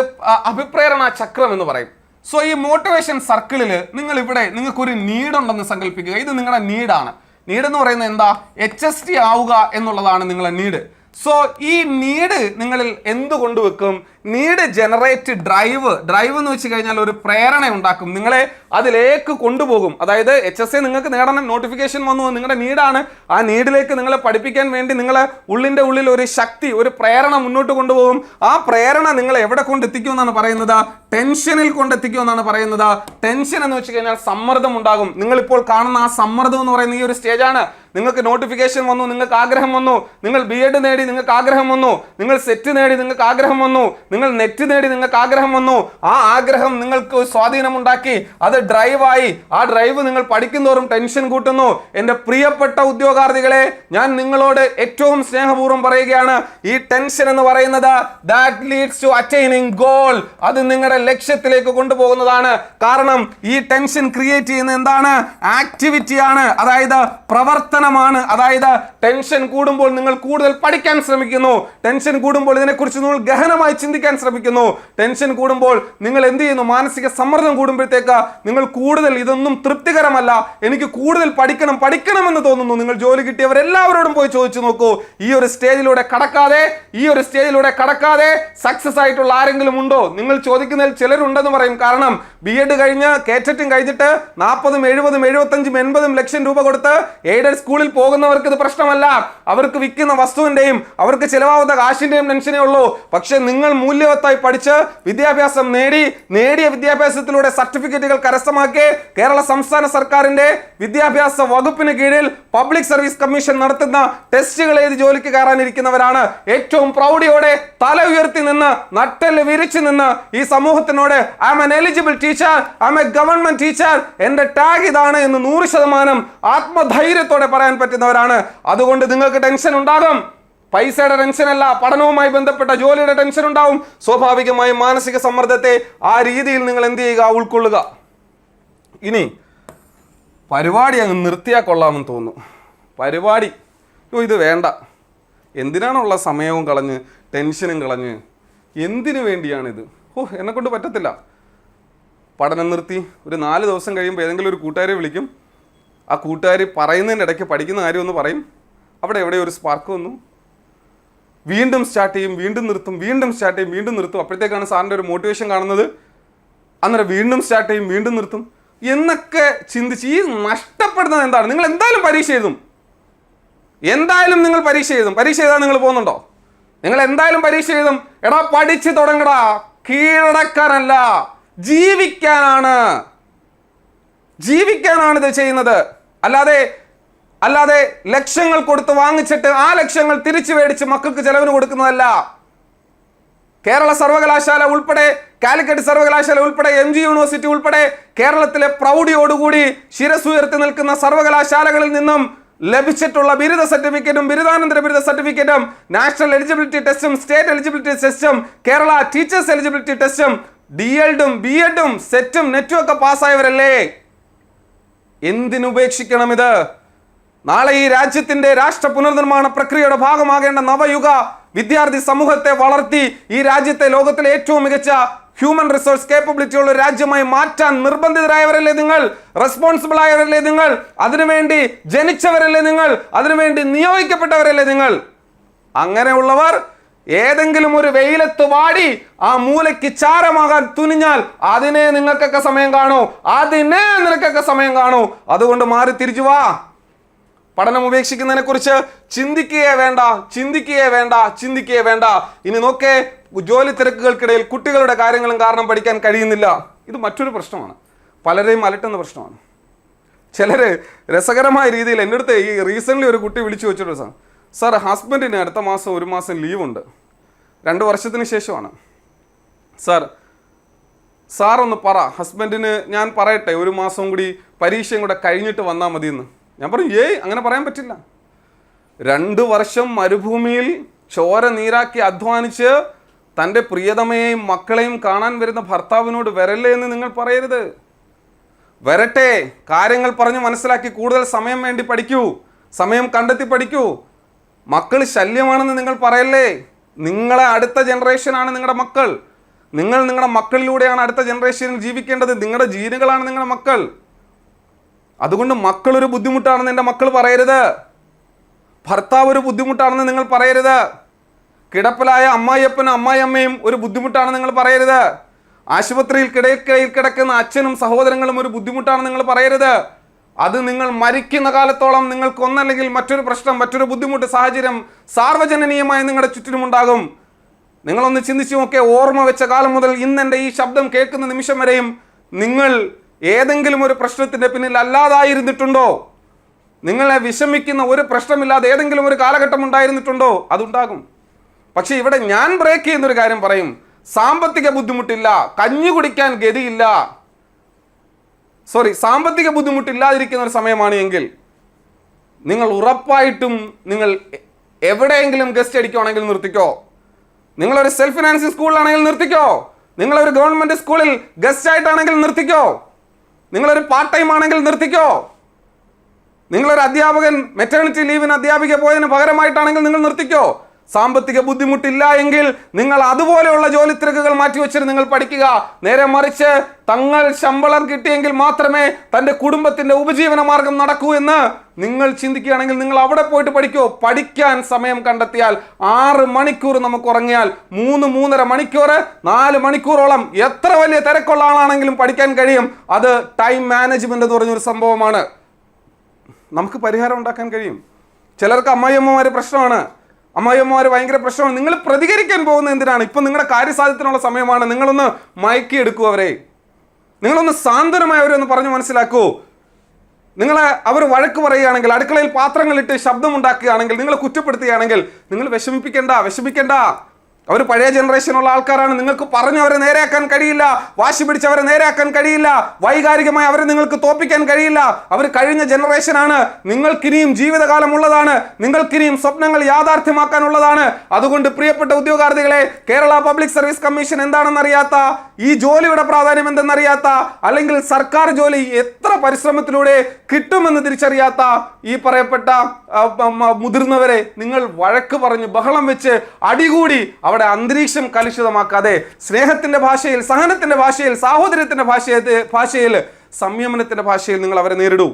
അഭിപ്രേരണ ചക്രം എന്ന് പറയും. സോ ഈ മോട്ടിവേഷൻ സർക്കിളിൽ നിങ്ങൾക്കൊരു നീഡുണ്ടെന്ന് സങ്കല്പിക്കുക. ഇത് നിങ്ങളുടെ നീഡാണ്. നീഡ് എന്ന് പറയുന്നത് എന്താ? HST ആവുക എന്നുള്ളതാണ് നിങ്ങളുടെ നീഡ്. സോ ഈ നീഡ് നിങ്ങളിൽ എന്ത് കൊണ്ടുവെക്കും? നീഡ് ജനറേറ്റ് ഡ്രൈവ് എന്ന് വെച്ച് കഴിഞ്ഞാൽ ഒരു പ്രേരണ ഉണ്ടാക്കും, നിങ്ങളെ അതിലേക്ക് കൊണ്ടുപോകും. അതായത് HSA നിങ്ങൾക്ക് നേടണം, നോട്ടിഫിക്കേഷൻ വന്നു, നിങ്ങളുടെ നീഡാണ്. ആ നീഡിലേക്ക് നിങ്ങളെ പഠിപ്പിക്കാൻ വേണ്ടി നിങ്ങളെ ഉള്ളിൽ ഒരു ശക്തി, ഒരു പ്രേരണ മുന്നോട്ട് കൊണ്ടുപോകും. ആ പ്രേരണ നിങ്ങളെ എവിടെ കൊണ്ടെത്തിക്കുമെന്നാണ് പറയുന്നത്? ടെൻഷനിൽ കൊണ്ടെത്തിക്കുമെന്നാണ് പറയുന്നത്. ടെൻഷൻ എന്ന് വെച്ച് കഴിഞ്ഞാൽ സമ്മർദ്ദം ഉണ്ടാകും. നിങ്ങളിപ്പോൾ കാണുന്ന ആ സമ്മർദ്ദം എന്ന് പറയുന്ന ഈ ഒരു സ്റ്റേജാണ്. നിങ്ങൾക്ക് നോട്ടിഫിക്കേഷൻ വന്നു, നിങ്ങൾക്ക് ആഗ്രഹം വന്നു. നിങ്ങൾ B.Ed നേടി, നിങ്ങൾക്ക് ആഗ്രഹം വന്നു. നിങ്ങൾ സെറ്റ് നേടി, നിങ്ങൾക്ക് ആഗ്രഹം വന്നു. നിങ്ങൾ നെറ്റ് നേടി നിങ്ങൾക്ക് ആഗ്രഹം വന്നു, ആ ആഗ്രഹം നിങ്ങൾക്ക് സ്വാധീനമുണ്ടാക്കി, അത് ഡ്രൈവായി, ആ ഡ്രൈവ് നിങ്ങൾ പഠിക്കുന്നതോറും ടെൻഷൻ കൂട്ടുന്നു. എൻ്റെ പ്രിയപ്പെട്ട ഉദ്യോഗാർത്ഥികളെ, ഞാൻ നിങ്ങളോട് ഏറ്റവും സ്നേഹപൂർവ്വം പറയുകയാണ്, ഈ ടെൻഷൻ എന്ന് പറയുന്നത് that leads to attaining goal, അത് നിങ്ങളുടെ ലക്ഷ്യത്തിലേക്ക് കൊണ്ടുപോകുന്നതാണ്. കാരണം ഈ ടെൻഷൻ ക്രിയേറ്റ് ചെയ്യുന്ന എന്താണ്? ആക്ടിവിറ്റിയാണ്, അതായത് പ്രവർത്തനമാണ്. അതായത് ടെൻഷൻ കൂടുമ്പോൾ നിങ്ങൾ കൂടുതൽ പഠിക്കാൻ ശ്രമിക്കുന്നു, ടെൻഷൻ കൂടുമ്പോൾ ഇതിനെക്കുറിച്ച് നിങ്ങൾ ഗഹനമായി ചിന്തിക്കാൻ ശ്രമിക്കുന്നു, ടെൻഷൻ കൂടുമ്പോൾ നിങ്ങൾ എന്ത് ചെയ്യുന്നു? മാനസിക സമ്മർദ്ദം കൂടുമ്പോഴത്തേക്ക് നിങ്ങൾ കൂടുതൽ ഇതൊന്നും തൃപ്തികരമല്ല, എനിക്ക് കൂടുതൽ പഠിക്കണമെന്ന് തോന്നുന്നു. നിങ്ങൾ ജോലി കിട്ടിയവരെല്ലാവരോടും പോയി ചോദിച്ചു നോക്കൂ, ഈ ഒരു സ്റ്റേജിലൂടെ കടക്കാതെ സക്സസ് ആയിട്ടുള്ള ആരെങ്കിലും ഉണ്ടോ? നിങ്ങൾ ചോദിക്കുന്നതിൽ ചിലരുണ്ടെന്ന് പറയും. കാരണം BEd കഴിഞ്ഞ് കേറ്ററ്റും കഴിഞ്ഞിട്ട് 40, 70, 75, 80 ലക്ഷം രൂപ കൊടുത്ത് എയ്ഡഡ് സ്കൂളിൽ പോകുന്നവർക്ക് ഇത് പ്രശ്നമല്ല. അവർക്ക് വിൽക്കുന്ന വസ്തുവിന്റെയും അവർക്ക് ചിലവാകുന്ന കാശിന്റെയും ടെൻഷനേ ഉള്ളൂ. പക്ഷെ നിങ്ങൾ മൂല്യവത്തായി പഠിച്ച് വിദ്യാഭ്യാസം നേടിയ വിദ്യാഭ്യാസത്തിലൂടെ സർട്ടിഫിക്കറ്റുകൾ കരസ്ഥമാക്കി കേരള സംസ്ഥാന സർക്കാരിന്റെ വിദ്യാഭ്യാസ വകുപ്പിന് കീഴിൽ പബ്ലിക് സർവീസ് കമ്മീഷൻ നടത്തുന്ന ടെസ്റ്റുകൾ എഴുതി ജോലിക്ക് കയറാനിരിക്കുന്നവരാണ്. ഏറ്റവും പ്രൗഢിയോടെ തല ഉയർത്തി നിന്ന് നട്ടെല്ല് വിരിച്ചു നിന്ന് ഈ സമൂഹത്തിനോട് I am an eligible teacher, I am a government teacher, എന്റെ ടാഗ് ഇതാണ് എന്ന് 100% ആത്മധൈര്യത്തോടെ പറയാൻ പറ്റുന്നവരാണ്. അതുകൊണ്ട് നിങ്ങൾക്ക് ടെൻഷൻ ഉണ്ടാകും. പൈസയുടെ ടെൻഷൻ അല്ല, പഠനവുമായി ബന്ധപ്പെട്ട ജോലിയുടെ ടെൻഷൻ ഉണ്ടാവും. സ്വാഭാവികമായും മാനസിക സമ്മർദ്ദത്തെ ആ രീതിയിൽ നിങ്ങൾ എന്ത് ചെയ്യുക? ഉൾക്കൊള്ളുക. ഇനി പരിപാടി അങ്ങ് നിർത്തിയാൽ കൊള്ളാമെന്ന് തോന്നുന്നു. പരിപാടി ഇത് വേണ്ട, എന്തിനാണുള്ള സമയവും കളഞ്ഞ് ടെൻഷനും കളഞ്ഞ് എന്തിനു വേണ്ടിയാണിത്? എന്നെക്കൊണ്ട് പറ്റത്തില്ല. പഠനം നിർത്തി ഒരു 4 ദിവസം കഴിയുമ്പോൾ ഏതെങ്കിലും ഒരു കൂട്ടുകാരെ വിളിക്കും, ആ കൂട്ടുകാർ പറയുന്നതിൻ്റെ ഇടയ്ക്ക് പഠിക്കുന്ന കാര്യമൊന്ന് പറയും, അവിടെ എവിടെ ഒരു സ്പാർക്ക് വന്നു, വീണ്ടും സ്റ്റാർട്ട് ചെയ്യും, വീണ്ടും നിർത്തും, വീണ്ടും സ്റ്റാർട്ട് ചെയ്യും, വീണ്ടും നിർത്തും. അപ്പോഴത്തേക്കാണ് സാറിൻ്റെ ഒരു മോട്ടിവേഷൻ കാണുന്നത്. അന്നേരം വീണ്ടും സ്റ്റാർട്ട് ചെയ്യും, വീണ്ടും നിർത്തും എന്നൊക്കെ ചിന്തിച്ച് ഈ നഷ്ടപ്പെടുന്നത് എന്താണ്? നിങ്ങൾ എന്തായാലും പരീക്ഷ എഴുതും, പരീക്ഷ എഴുതാൻ നിങ്ങൾ പോകുന്നുണ്ടോ? നിങ്ങൾ എന്തായാലും പരീക്ഷ എഴുതും. എടാ പഠിച്ച് തുടങ്ങടാ, കീഴടക്കാനല്ല, ജീവിക്കാനാണ് ഇത് ചെയ്യുന്നത്. അല്ലാതെ ലക്ഷങ്ങൾ കൊടുത്ത് വാങ്ങിച്ചിട്ട് ആ ലക്ഷങ്ങൾ തിരിച്ചു മേടിച്ച് മക്കൾക്ക് ചെലവിന് കൊടുക്കുന്നതല്ല. കേരള സർവകലാശാല ഉൾപ്പെടെ, കാലിക്കറ്റ് സർവകലാശാല ഉൾപ്പെടെ, MG യൂണിവേഴ്സിറ്റി ഉൾപ്പെടെ കേരളത്തിലെ പ്രൗഢിയോടുകൂടി ശിരസുയർത്തി നിൽക്കുന്ന സർവകലാശാലകളിൽ നിന്നും ലഭിച്ചിട്ടുള്ള ബിരുദ സർട്ടിഫിക്കറ്റും ബിരുദാനന്തര ബിരുദ സർട്ടിഫിക്കറ്റും നാഷണൽ എലിജിബിലിറ്റി ടെസ്റ്റും സ്റ്റേറ്റ് എലിജിബിലിറ്റി ടെസ്റ്റും കേരള ടീച്ചേഴ്സ് എലിജിബിലിറ്റി ടെസ്റ്റും DELDും BEDും സെറ്റും നെറ്റും ഒക്കെ പാസ്സായവരല്ലേ? എന്തിനുപേക്ഷിക്കണം ഇത്? നാളെ ഈ രാജ്യത്തിന്റെ രാഷ്ട്ര പുനർനിർമ്മാണ പ്രക്രിയയുടെ ഭാഗമാകേണ്ട നവയുഗ വിദ്യാർത്ഥി സമൂഹത്തെ വളർത്തി ഈ രാജ്യത്തെ ലോകത്തിലെ ഏറ്റവും മികച്ച ഹ്യൂമൻ റിസോഴ്സ് കേപ്പബിലിറ്റി ഉള്ള രാജ്യമായി മാറ്റാൻ നിർബന്ധിതരായവരല്ലേ നിങ്ങൾ? റെസ്പോൺസിബിൾ ആയവരല്ലേ നിങ്ങൾ? അതിനുവേണ്ടി ജനിച്ചവരല്ലേ നിങ്ങൾ? അതിനുവേണ്ടി നിയോഗിക്കപ്പെട്ടവരല്ലേ നിങ്ങൾ? അങ്ങനെയുള്ളവർ ഏതെങ്കിലും ഒരു വെയിലത്ത് വാടി ആ മൂലയ്ക്ക് ചാരമാകാൻ തുനിഞ്ഞാൽ അതിനെ നിങ്ങൾക്കൊക്കെ സമയം കാണൂ. അതുകൊണ്ട് മാറി തിരിച്ചു വാ. പഠനം ഉപേക്ഷിക്കുന്നതിനെ കുറിച്ച് ചിന്തിക്കുകയേ വേണ്ട. ഇനി നോക്കേ, ജോലി തിരക്കുകൾക്കിടയിൽ കുട്ടികളുടെ കാര്യങ്ങളും കാരണം പഠിക്കാൻ കഴിയുന്നില്ല. ഇത് മറ്റൊരു പ്രശ്നമാണ്, പലരെയും അലട്ടുന്ന പ്രശ്നമാണ്. ചിലർ രസകരമായ രീതിയിൽ എൻ്റെ അടുത്ത് ഈ റീസെൻ്റ്ലി ഒരു കുട്ടി വിളിച്ചു വെച്ചിട്ട്, സാർ ഹസ്ബൻഡിന് അടുത്ത മാസം 1 മാസം ലീവുണ്ട്, 2 വർഷത്തിന് ശേഷമാണ്. സാറൊന്ന് പറ, ഹസ്ബൻഡിന് ഞാൻ പറയട്ടെ 1 മാസം കൂടി പരീക്ഷയും കൂടെ കഴിഞ്ഞിട്ട് വന്നാൽ മതിയെന്ന്. ഞാൻ പറഞ്ഞു, അങ്ങനെ പറയാൻ പറ്റില്ല. 2 വർഷം മരുഭൂമിയിൽ ചോര നീരാക്കി അധ്വാനിച്ച് തൻ്റെ പ്രിയതമയെയും മക്കളെയും കാണാൻ വരുന്ന ഭർത്താവിനോട് വരല്ലേ എന്ന് നിങ്ങൾ പറയരുത്. വരട്ടെ, കാര്യങ്ങൾ പറഞ്ഞ് മനസ്സിലാക്കി കൂടുതൽ സമയം വേണ്ടി പഠിക്കൂ, സമയം കണ്ടെത്തി പഠിക്കൂ. മക്കൾ ശല്യമാണെന്ന് നിങ്ങൾ പറയല്ലേ. നിങ്ങളെ അടുത്ത ജനറേഷനാണ് നിങ്ങളുടെ മക്കൾ. നിങ്ങളുടെ മക്കളിലൂടെയാണ് അടുത്ത ജനറേഷനിൽ ജീവിക്കേണ്ടത്. നിങ്ങളുടെ ജീനുകളാണ് നിങ്ങളുടെ മക്കൾ. അതുകൊണ്ട് മക്കളൊരു ബുദ്ധിമുട്ടാണെന്ന് എൻ്റെ മക്കൾ പറയരുത്. ഭർത്താവ് ഒരു ബുദ്ധിമുട്ടാണെന്ന് നിങ്ങൾ പറയരുത്. കിടപ്പിലായ അമ്മായിയപ്പനും അമ്മായിയമ്മയും ഒരു ബുദ്ധിമുട്ടാണെന്ന് നിങ്ങൾ പറയരുത്. ആശുപത്രിയിൽ കിടക്കയിൽ കിടക്കുന്ന അച്ഛനും സഹോദരങ്ങളും ഒരു ബുദ്ധിമുട്ടാണെന്ന് നിങ്ങൾ പറയരുത്. അത് നിങ്ങൾ മരിക്കുന്ന കാലത്തോളം നിങ്ങൾക്ക് ഒന്നല്ലെങ്കിൽ മറ്റൊരു പ്രശ്നം, മറ്റൊരു ബുദ്ധിമുട്ട്, സാഹചര്യം സാർവജനനീയമായി നിങ്ങളുടെ ചുറ്റിനുമുണ്ടാകും. നിങ്ങളൊന്ന് ചിന്തിച്ചു നോക്കേ, ഓർമ്മ വെച്ച കാലം മുതൽ ഇന്നെൻ്റെ ഈ ശബ്ദം കേൾക്കുന്ന നിമിഷം വരെയും നിങ്ങൾ ഏതെങ്കിലും ഒരു പ്രശ്നത്തിൻ്റെ പിന്നിൽ അല്ലാതായിരുന്നിട്ടുണ്ടോ? നിങ്ങളെ വിഷമിക്കുന്ന ഒരു പ്രശ്നമില്ലാതെ ഏതെങ്കിലും ഒരു കാലഘട്ടം ഉണ്ടായിരുന്നിട്ടുണ്ടോ? അതുണ്ടാകും. പക്ഷെ ഇവിടെ ഞാൻ ബ്രേക്ക് ചെയ്യുന്നൊരു കാര്യം പറയും. സാമ്പത്തിക ബുദ്ധിമുട്ടില്ല, കഞ്ഞി കുടിക്കാൻ ഗതിയില്ല, സാമ്പത്തിക ബുദ്ധിമുട്ടില്ലാതിരിക്കുന്ന ഒരു സമയമാണ് എങ്കിൽ നിങ്ങൾ ഉറപ്പായിട്ടും നിങ്ങൾ എവിടെയെങ്കിലും ഗസ്റ്റ് അടിക്കുകയാണെങ്കിൽ നിർത്തിക്കോ. നിങ്ങളൊരു സെൽഫ് ഫിനാൻസിങ് സ്കൂളിലാണെങ്കിൽ നിർത്തിക്കോ. നിങ്ങളൊരു ഗവൺമെന്റ് സ്കൂളിൽ ഗസ്റ്റ് ആയിട്ടാണെങ്കിൽ നിർത്തിക്കോ. നിങ്ങളൊരു പാർട്ട് ടൈം ആണെങ്കിൽ നിർത്തിക്കോ. നിങ്ങളൊരു അധ്യാപകൻ മെറ്റേണിറ്റി ലീവിന് അധ്യാപിക പോയതിന് പകരമായിട്ടാണെങ്കിൽ നിങ്ങൾ നിർത്തിക്കോ. സാമ്പത്തിക ബുദ്ധിമുട്ടില്ല എങ്കിൽ നിങ്ങൾ അതുപോലെയുള്ള ജോലി തിരക്കുകൾ മാറ്റിവെച്ചിട്ട് നിങ്ങൾ പഠിക്കുക. നേരെ മറിച്ച് തങ്ങൾ ശമ്പളം കിട്ടിയെങ്കിൽ മാത്രമേ തൻ്റെ കുടുംബത്തിന്റെ ഉപജീവന മാർഗം നടക്കൂ എന്ന് നിങ്ങൾ ചിന്തിക്കുകയാണെങ്കിൽ നിങ്ങൾ അവിടെ പോയിട്ട് പഠിക്കോ. പഠിക്കാൻ സമയം കണ്ടെത്തിയാൽ 6 മണിക്കൂർ നമുക്ക് ഉറങ്ങിയാൽ 3-3.5 മണിക്കൂർ 4 മണിക്കൂറോളം എത്ര വലിയ തിരക്കുള്ള ആളാണെങ്കിലും പഠിക്കാൻ കഴിയും. അത് ടൈം മാനേജ്മെന്റ് എന്ന് പറഞ്ഞൊരു സംഭവമാണ്. നമുക്ക് പരിഹാരം ഉണ്ടാക്കാൻ കഴിയും. ചിലർക്ക് അമ്മായിയമ്മമാര് പ്രശ്നമാണ്, അമ്മായിയമ്മമാർ ഭയങ്കര പ്രശ്നമാണ്. നിങ്ങൾ പ്രതികരിക്കാൻ പോകുന്നത് എന്തിനാണ്? ഇപ്പം നിങ്ങളുടെ കാര്യസാധ്യത്തിനുള്ള സമയമാണ്. നിങ്ങളൊന്ന് മയക്കിയെടുക്കൂ അവരെ, നിങ്ങളൊന്ന് സാന്ത്വനമായി അവരെ ഒന്ന് പറഞ്ഞു മനസ്സിലാക്കൂ. അവർ വഴക്ക് പറയുകയാണെങ്കിൽ, അടുക്കളയിൽ പാത്രങ്ങളിട്ട് ശബ്ദമുണ്ടാക്കുകയാണെങ്കിൽ, നിങ്ങളെ കുറ്റപ്പെടുത്തുകയാണെങ്കിൽ നിങ്ങൾ വിഷമിപ്പിക്കേണ്ട. അവർ പഴയ ജനറേഷനുള്ള ആൾക്കാരാണ്. നിങ്ങൾക്ക് പറഞ്ഞു അവരെ നേരെയാക്കാൻ കഴിയില്ല, വാശി പിടിച്ച് അവരെ നേരെയാക്കാൻ കഴിയില്ല, വൈകാരികമായി അവരെ നിങ്ങൾക്ക് തോപ്പിക്കാൻ കഴിയില്ല. അവർ കഴിഞ്ഞ ജനറേഷനാണ്. നിങ്ങൾക്കിനിയും ജീവിതകാലം ഉള്ളതാണ്, നിങ്ങൾക്കിനിയും സ്വപ്നങ്ങൾ യാഥാർത്ഥ്യമാക്കാനുള്ളതാണ്. അതുകൊണ്ട് പ്രിയപ്പെട്ട ഉദ്യോഗാർത്ഥികളെ, കേരള പബ്ലിക് സർവീസ് കമ്മീഷൻ എന്താണെന്നറിയാത്ത, ഈ ജോലിയുടെ പ്രാധാന്യം എന്തെന്നറിയാത്ത, അല്ലെങ്കിൽ സർക്കാർ ജോലി എത്ര പരിശ്രമത്തിലൂടെ കിട്ടുമെന്ന് തിരിച്ചറിയാത്ത ഈ പറയപ്പെട്ട മുതിർന്നവരെ നിങ്ങൾ വഴക്ക് പറഞ്ഞ് ബഹളം വെച്ച് അടികൂടി അവിടെ അന്തരീക്ഷം കലുഷിതമാക്കാതെ സ്നേഹത്തിന്റെ ഭാഷയിൽ, സഹനത്തിന്റെ ഭാഷയിൽ, സാഹോദര്യത്തിന്റെ ഭാഷയിൽ, സംയമനത്തിന്റെ ഭാഷയിൽ നിങ്ങൾ അവരെ നേരിടൂ.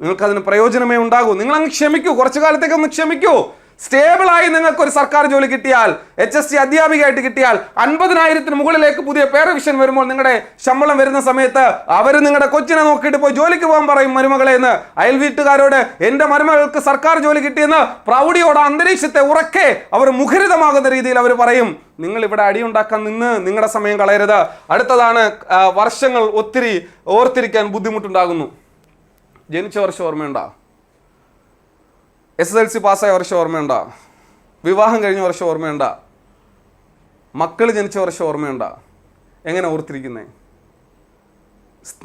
നിങ്ങൾക്കതിന് പ്രയോജനമേ ഉണ്ടാകൂ. നിങ്ങൾ അങ്ങ് ക്ഷമിക്കൂ, കുറച്ചു കാലത്തേക്ക് ഒന്ന് ക്ഷമിക്കൂ. സ്റ്റേബിളായി നിങ്ങൾക്ക് ഒരു സർക്കാർ ജോലി കിട്ടിയാൽ, HST അധ്യാപികയായിട്ട് കിട്ടിയാൽ, 50,000-ന് മുകളിലേക്ക് പുതിയ പേ റിവിഷൻ വരുമ്പോൾ നിങ്ങളുടെ ശമ്പളം വരുന്ന സമയത്ത് അവർ നിങ്ങളുടെ കൊച്ചിനെ നോക്കിയിട്ട് പോയി ജോലിക്ക് പോകാൻ പറയും മരുമകളെ എന്ന്. അയൽ വീട്ടുകാരോട് എൻ്റെ മരുമകൾക്ക് സർക്കാർ ജോലി കിട്ടിയെന്ന് പ്രൗഢിയോടെ അന്തരീക്ഷത്തെ ഉറക്കെ അവർ മുഖരിതമാകുന്ന രീതിയിൽ അവർ പറയും. നിങ്ങൾ ഇവിടെ അടിയുണ്ടാക്കാൻ നിന്ന് നിങ്ങളുടെ സമയം കളയരുത്. അടുത്തതാണ് വർഷങ്ങൾ ഒത്തിരി ഓർത്തിരിക്കാൻ ബുദ്ധിമുട്ടുണ്ടാകുന്നു. ജനിച്ച വർഷം ഓർമ്മയുണ്ടോ? SSLC പാസ്സായ വർഷം ഓർമ്മയുണ്ടോ? വിവാഹം കഴിഞ്ഞ വർഷം ഓർമ്മയുണ്ടോ? മക്കൾ ജനിച്ച വർഷം ഓർമ്മയുണ്ടോ? എങ്ങനെ ഓർത്തിരിക്കുന്നേ?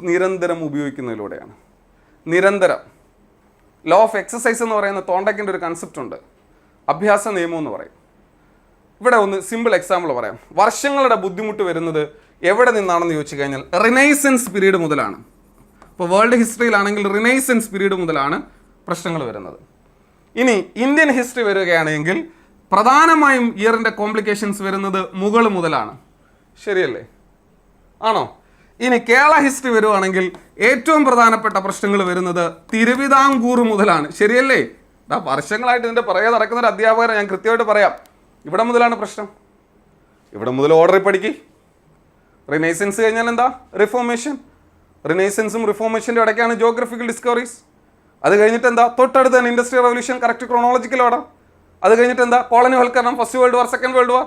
നിരന്തരം ഉപയോഗിക്കുന്നതിലൂടെയാണ്. നിരന്തരം. ലോ ഓഫ് എക്സസൈസ് എന്ന് പറയുന്ന തോണ്ടക്കിൻ്റെ ഒരു കൺസെപ്റ്റ് ഉണ്ട്, അഭ്യാസ നിയമം എന്ന് പറയും. ഇവിടെ ഒന്ന് സിമ്പിൾ എക്സാമ്പിൾ പറയാം. വർഷങ്ങളുടെ ബുദ്ധിമുട്ട് വരുന്നത് എവിടെ നിന്നാണെന്ന് ചോദിച്ചു കഴിഞ്ഞാൽ റിനൈസൻസ് പീരീഡ് മുതലാണ്. ഇപ്പോൾ വേൾഡ് ഹിസ്റ്ററിയിലാണെങ്കിൽ റിനൈസൻസ് പീരീഡ് മുതലാണ് പ്രശ്നങ്ങൾ വരുന്നത്. ഇനി ഇന്ത്യൻ ഹിസ്റ്ററി വരികയാണെങ്കിൽ പ്രധാനമായും ഇയറിൻ്റെ കോംപ്ലിക്കേഷൻസ് വരുന്നത് മുഗൾ മുതലാണ്. ശരിയല്ലേ? ആണോ? ഇനി കേരള ഹിസ്റ്ററി വരുവാണെങ്കിൽ ഏറ്റവും പ്രധാനപ്പെട്ട പ്രശ്നങ്ങൾ വരുന്നത് തിരുവിതാംകൂർ മുതലാണ്. ശരിയല്ലേ? വർഷങ്ങളായിട്ട് ഇതിൻ്റെ പുറകെ നടക്കുന്ന ഒരു അധ്യാപകരെ ഞാൻ കൃത്യമായിട്ട് പറയാം. ഇവിടെ മുതലാണ് പ്രശ്നം. ഇവിടെ മുതൽ ഓർഡറിൽ പഠിക്കുക. റിനൈസൻസ് കഴിഞ്ഞാൽ എന്താ? റിഫോർമേഷൻ. റിനൈസൻസും റിഫോർമേഷൻ്റെ ഇടയ്ക്കാണ് ജോഗ്രഫിക്കൽ ഡിസ്കവറീസ്. അത് കഴിഞ്ഞിട്ട് എന്താ? തൊട്ടടുത്ത് തന്നെ industrial revolution, correct chronological order. അത് കഴിഞ്ഞിട്ട് എന്താ? കോളനിവൽക്കരണം, first world war, second world war.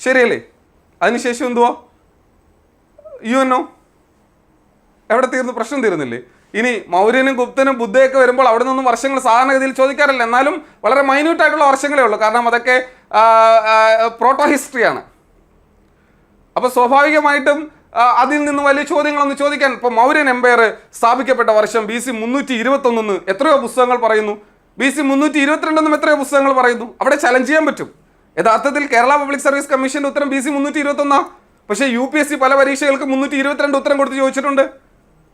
ശരിയല്ലേ? അതിനുശേഷം എന്തുവാ? UNO. എവിടെ തീർന്നു? പ്രശ്നം തീർന്നില്ലേ? ഇനി മൗര്യനും ഗുപ്തനും ബുദ്ധയൊക്കെ വരുമ്പോൾ അവിടെ നിന്നും വർഷങ്ങൾ സാധാരണഗതിയിൽ ചോദിക്കാറില്ല. എന്നാലും വളരെ മൈന്യൂട്ടായിട്ടുള്ള വർഷങ്ങളേ ഉള്ളൂ. കാരണം അതൊക്കെ പ്രോട്ടോ ഹിസ്റ്ററിയാണ്. അപ്പോൾ സ്വാഭാവികമായിട്ടും അതിൽ നിന്ന് വലിയ ചോദ്യങ്ങളൊന്നും ചോദിക്കാൻ. ഇപ്പോൾ മൗര്യൻ എംപയർ സ്ഥാപിക്കപ്പെട്ട വർഷം BC 321 എത്രയോ പുസ്തകങ്ങൾ പറയുന്നു, BC 322 എത്രയോ പുസ്തകങ്ങൾ പറയുന്നു. അവിടെ ചലഞ്ച് ചെയ്യാൻ പറ്റും. യഥാർത്ഥത്തിൽ കേരള പബ്ലിക് സർവീസ് കമ്മീഷന്റെ ഉത്തരം BC 321. പക്ഷേ UPSC പല പരീക്ഷകൾക്ക് 322 ഉത്തരം കൊടുത്ത് ചോദിച്ചിട്ടുണ്ട്.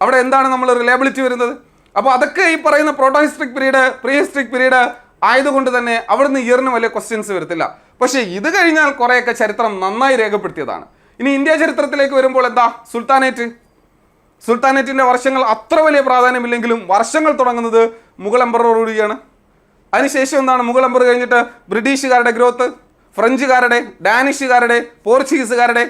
അവിടെ എന്താണ് നമ്മൾ റിലയബിലിറ്റി വരുന്നത്? അപ്പോൾ അതൊക്കെ ഈ പറയുന്ന proto historic period, pre historic period ആയതുകൊണ്ട് തന്നെ അവിടുന്ന് ഇയറിന് വലിയ ക്വസ്റ്റ്യൻസ് വരത്തില്ല. പക്ഷേ ഇത് കഴിഞ്ഞാൽ കുറേയൊക്കെ ചരിത്രം നന്നായി രേഖപ്പെടുത്തിയതാണ്. ഇനി ഇന്ത്യ ചരിത്രത്തിലേക്ക് വരുമ്പോൾ എന്താ? സുൽത്താനേറ്റിന്റെ വർഷങ്ങൾ അത്ര വലിയ പ്രാധാന്യമില്ലെങ്കിലും വർഷങ്ങൾ തുടങ്ങുന്നത് മുഗൾ എംപററോടുകൂടിയാണ്. അതിനുശേഷം എന്താണ്? മുഗൾ എംപറർ കഴിഞ്ഞിട്ട് ബ്രിട്ടീഷുകാരുടെ ഗ്രോത്ത്, ഫ്രഞ്ചുകാരുടെ, ഡാനിഷുകാരുടെ, പോർച്ചുഗീസുകാരുടെ.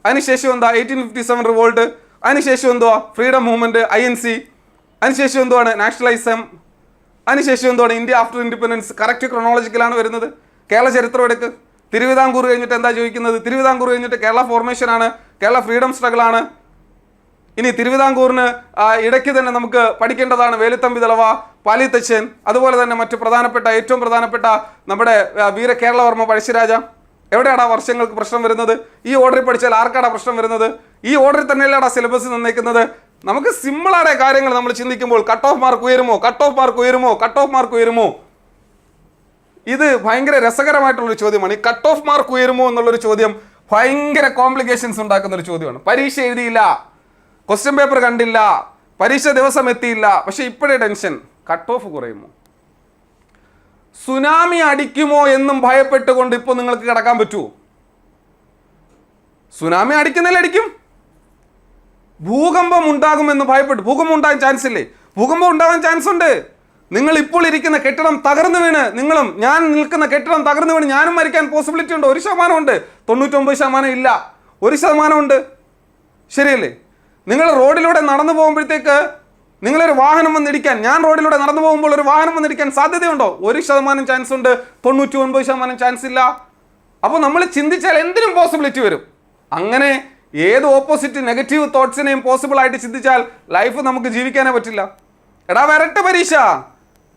അതിനുശേഷം എന്താ? 1857 റിവോൾട്ട്. അതിനുശേഷം എന്തുവാ? Freedom movement, INC. അതിനുശേഷം എന്തുവാണ്? നാഷണലൈസം. അതിനുശേഷം എന്തുവാണ്? India after independence. കറക്റ്റ് ക്രോണോളജിക്കലാണ് വരുന്നത്. കേരള ചരിത്രം എടുക്ക്. തിരുവിതാംകൂർ കഴിഞ്ഞിട്ട് എന്താ ചോദിക്കുന്നത്? തിരുവിതാംകൂർ കഴിഞ്ഞിട്ട് കേരള ഫോർമേഷൻ ആണ്, കേരള ഫ്രീഡം സ്ട്രഗിൾ ആണ്. ഇനി തിരുവിതാംകൂറിന് ഇടയ്ക്ക് തന്നെ നമുക്ക് പഠിക്കേണ്ടതാണ് വേലുത്തമ്പി ദളവ, പാലിത്തച്ചൻ, അതുപോലെ തന്നെ മറ്റു പ്രധാനപ്പെട്ട ഏറ്റവും പ്രധാനപ്പെട്ട നമ്മുടെ വീര കേരളവർമ്മ പഴശ്ശിരാജ. എവിടെയാടാ വർഷങ്ങൾക്ക് പ്രശ്നം വരുന്നത്? ഈ ഓർഡറിൽ പഠിച്ചാൽ ആർക്കാടാ പ്രശ്നം വരുന്നത്? ഈ ഓർഡറിൽ തന്നെയല്ലാടാ സിലബസ് നന്നേക്കുന്നത്. നമുക്ക് സിമ്പിളായ കാര്യങ്ങൾ നമ്മൾ ചിന്തിക്കുമ്പോൾ കട്ട് ഓഫ് മാർക്ക് ഉയരുമോ, കട്ട് ഓഫ് മാർക്ക് ഉയരുമോ, കട്ട് ഓഫ് മാർക്ക് ഉയരുമോ? ഇത് ഭയങ്കര രസകരമായിട്ടുള്ളൊരു ചോദ്യമാണ്. ഈ കട്ട് ഓഫ് മാർക്ക് ഉയരുമോ എന്നുള്ളൊരു ചോദ്യം ഭയങ്കര കോംപ്ലിക്കേഷൻസ് ഉണ്ടാക്കുന്ന ഒരു ചോദ്യമാണ്. പരീക്ഷ എഴുതിയില്ല, ക്വസ്റ്റ്യൻ പേപ്പർ കണ്ടില്ല, പരീക്ഷ ദിവസം എത്തിയില്ല, പക്ഷെ ഇപ്പോഴേ ടെൻഷൻ, കട്ട് ഓഫ് കുറയുമോ, സുനാമി അടിക്കുമോ എന്നും ഭയപ്പെട്ടുകൊണ്ട് ഇപ്പോൾ നിങ്ങൾക്ക് കിടക്കാൻ പറ്റുമോ? സുനാമി അടിക്കുന്നതിൽ അടിക്കും. ഭൂകമ്പം ഉണ്ടാകുമെന്ന് ഭയപ്പെട്ടു. ഭൂകമ്പം ഉണ്ടാകാൻ ചാൻസ് ഇല്ലേ? ഭൂകമ്പം ഉണ്ടാകാൻ ചാൻസ് ഉണ്ട്. നിങ്ങൾ ഇപ്പോൾ ഇരിക്കുന്ന കെട്ടിടം തകർന്നു വീണ്, നിങ്ങളും ഞാൻ നിൽക്കുന്ന കെട്ടിടം തകർന്നു വീണ് ഞാനും മരിക്കാൻ പോസിബിലിറ്റി ഉണ്ട്. 1% ഉണ്ട്, 99% ഇല്ല, 1% ഉണ്ട്. ശരിയല്ലേ? നിങ്ങൾ റോഡിലൂടെ നടന്നു പോകുമ്പോഴത്തേക്ക് നിങ്ങളൊരു വാഹനം വന്നിടിക്കാൻ, ഞാൻ റോഡിലൂടെ നടന്നു പോകുമ്പോൾ ഒരു വാഹനം വന്നിടിക്കാൻ സാധ്യതയുണ്ടോ? 1% ചാൻസ് ഉണ്ട്, 99% ചാൻസ് ഇല്ല. അപ്പോൾ നമ്മൾ ചിന്തിച്ചാൽ എന്തിനും പോസിബിലിറ്റി വരും. അങ്ങനെ ഏത് ഓപ്പോസിറ്റ് നെഗറ്റീവ് തോട്ട്സിനെയും പോസിബിൾ ആയിട്ട് ചിന്തിച്ചാൽ ലൈഫ് നമുക്ക് ജീവിക്കാനേ പറ്റില്ല. എടാ വരട്ടെ പരീക്ഷ.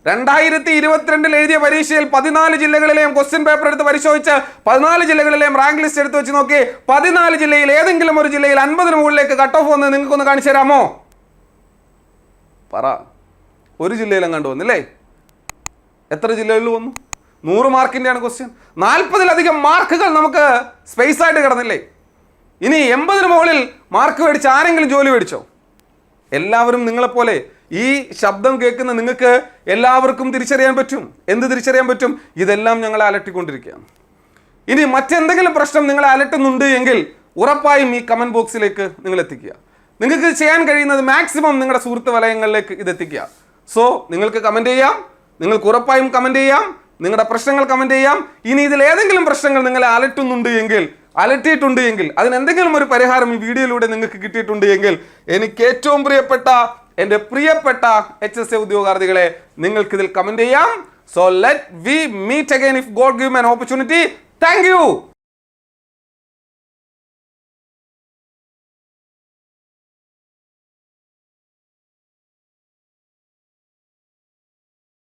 2022 എഴുതിയ പരീക്ഷയിൽ 14 ജില്ലകളിലെയും ക്വസ്റ്റ്യൻ പേപ്പർ എടുത്ത് പരിശോധിച്ച് 14 ജില്ലകളിലെയും റാങ്ക് ലിസ്റ്റ് എടുത്ത് വെച്ച് നോക്കി, 14 ജില്ലയിൽ ഏതെങ്കിലും ഒരു ജില്ലയിൽ 50 മുകളിലേക്ക് കട്ട് ഓഫ് വന്ന് നിങ്ങൾക്കൊന്ന് കാണിച്ചു തരാമോ? പറ. ഒരു ജില്ലയിലും കണ്ടു വന്നില്ലേ? എത്ര ജില്ലകളിൽ വന്നു? 100 മാർക്കിൻ്റെയാണ് ക്വസ്റ്റ്യൻ. 40-ലധികം മാർക്കുകൾ നമുക്ക് സ്പേസ് ആയിട്ട് കിടന്നില്ലേ? ഇനി 80 മുകളിൽ മാർക്ക് മേടിച്ച് ആരെങ്കിലും ജോലി മേടിച്ചോ? എല്ലാവരും നിങ്ങളെപ്പോലെ ഈ ശബ്ദം കേൾക്കുന്ന നിങ്ങൾക്ക് എല്ലാവർക്കും തിരിച്ചറിയാൻ പറ്റും. എന്ത് തിരിച്ചറിയാൻ പറ്റും? ഇതെല്ലാം ഞങ്ങളെ അലട്ടിക്കൊണ്ടിരിക്കുകയാണ്. ഇനി മറ്റെന്തെങ്കിലും പ്രശ്നം നിങ്ങളെ അലട്ടുന്നുണ്ട് എങ്കിൽ ഉറപ്പായും ഈ കമൻറ്റ് ബോക്സിലേക്ക് നിങ്ങൾ എത്തിക്കുക. നിങ്ങൾക്ക് ചെയ്യാൻ കഴിയുന്നത് മാക്സിമം നിങ്ങളുടെ സുഹൃത്ത് വലയങ്ങളിലേക്ക് ഇതെത്തിക്കുക. സോ നിങ്ങൾക്ക് കമൻറ്റ് ചെയ്യാം, നിങ്ങൾക്ക് ഉറപ്പായും കമൻറ്റ് ചെയ്യാം, നിങ്ങളുടെ പ്രശ്നങ്ങൾ കമൻറ്റ് ചെയ്യാം. ഇനി ഇതിൽ ഏതെങ്കിലും പ്രശ്നങ്ങൾ നിങ്ങളെ അലട്ടിയിട്ടുണ്ട് എങ്കിൽ അതിനെന്തെങ്കിലും ഒരു പരിഹാരം ഈ വീഡിയോയിലൂടെ നിങ്ങൾക്ക് കിട്ടിയിട്ടുണ്ട് എങ്കിൽ എനിക്ക് ഏറ്റവും പ്രിയപ്പെട്ട എൻ്റെ പ്രിയപ്പെട്ട HSA ഉദ്യോഗാർത്ഥികളെ നിങ്ങൾക്കിതിൽ കമൻറ്റ് ചെയ്യാം. So let we meet again if God give me an opportunity. Thank U.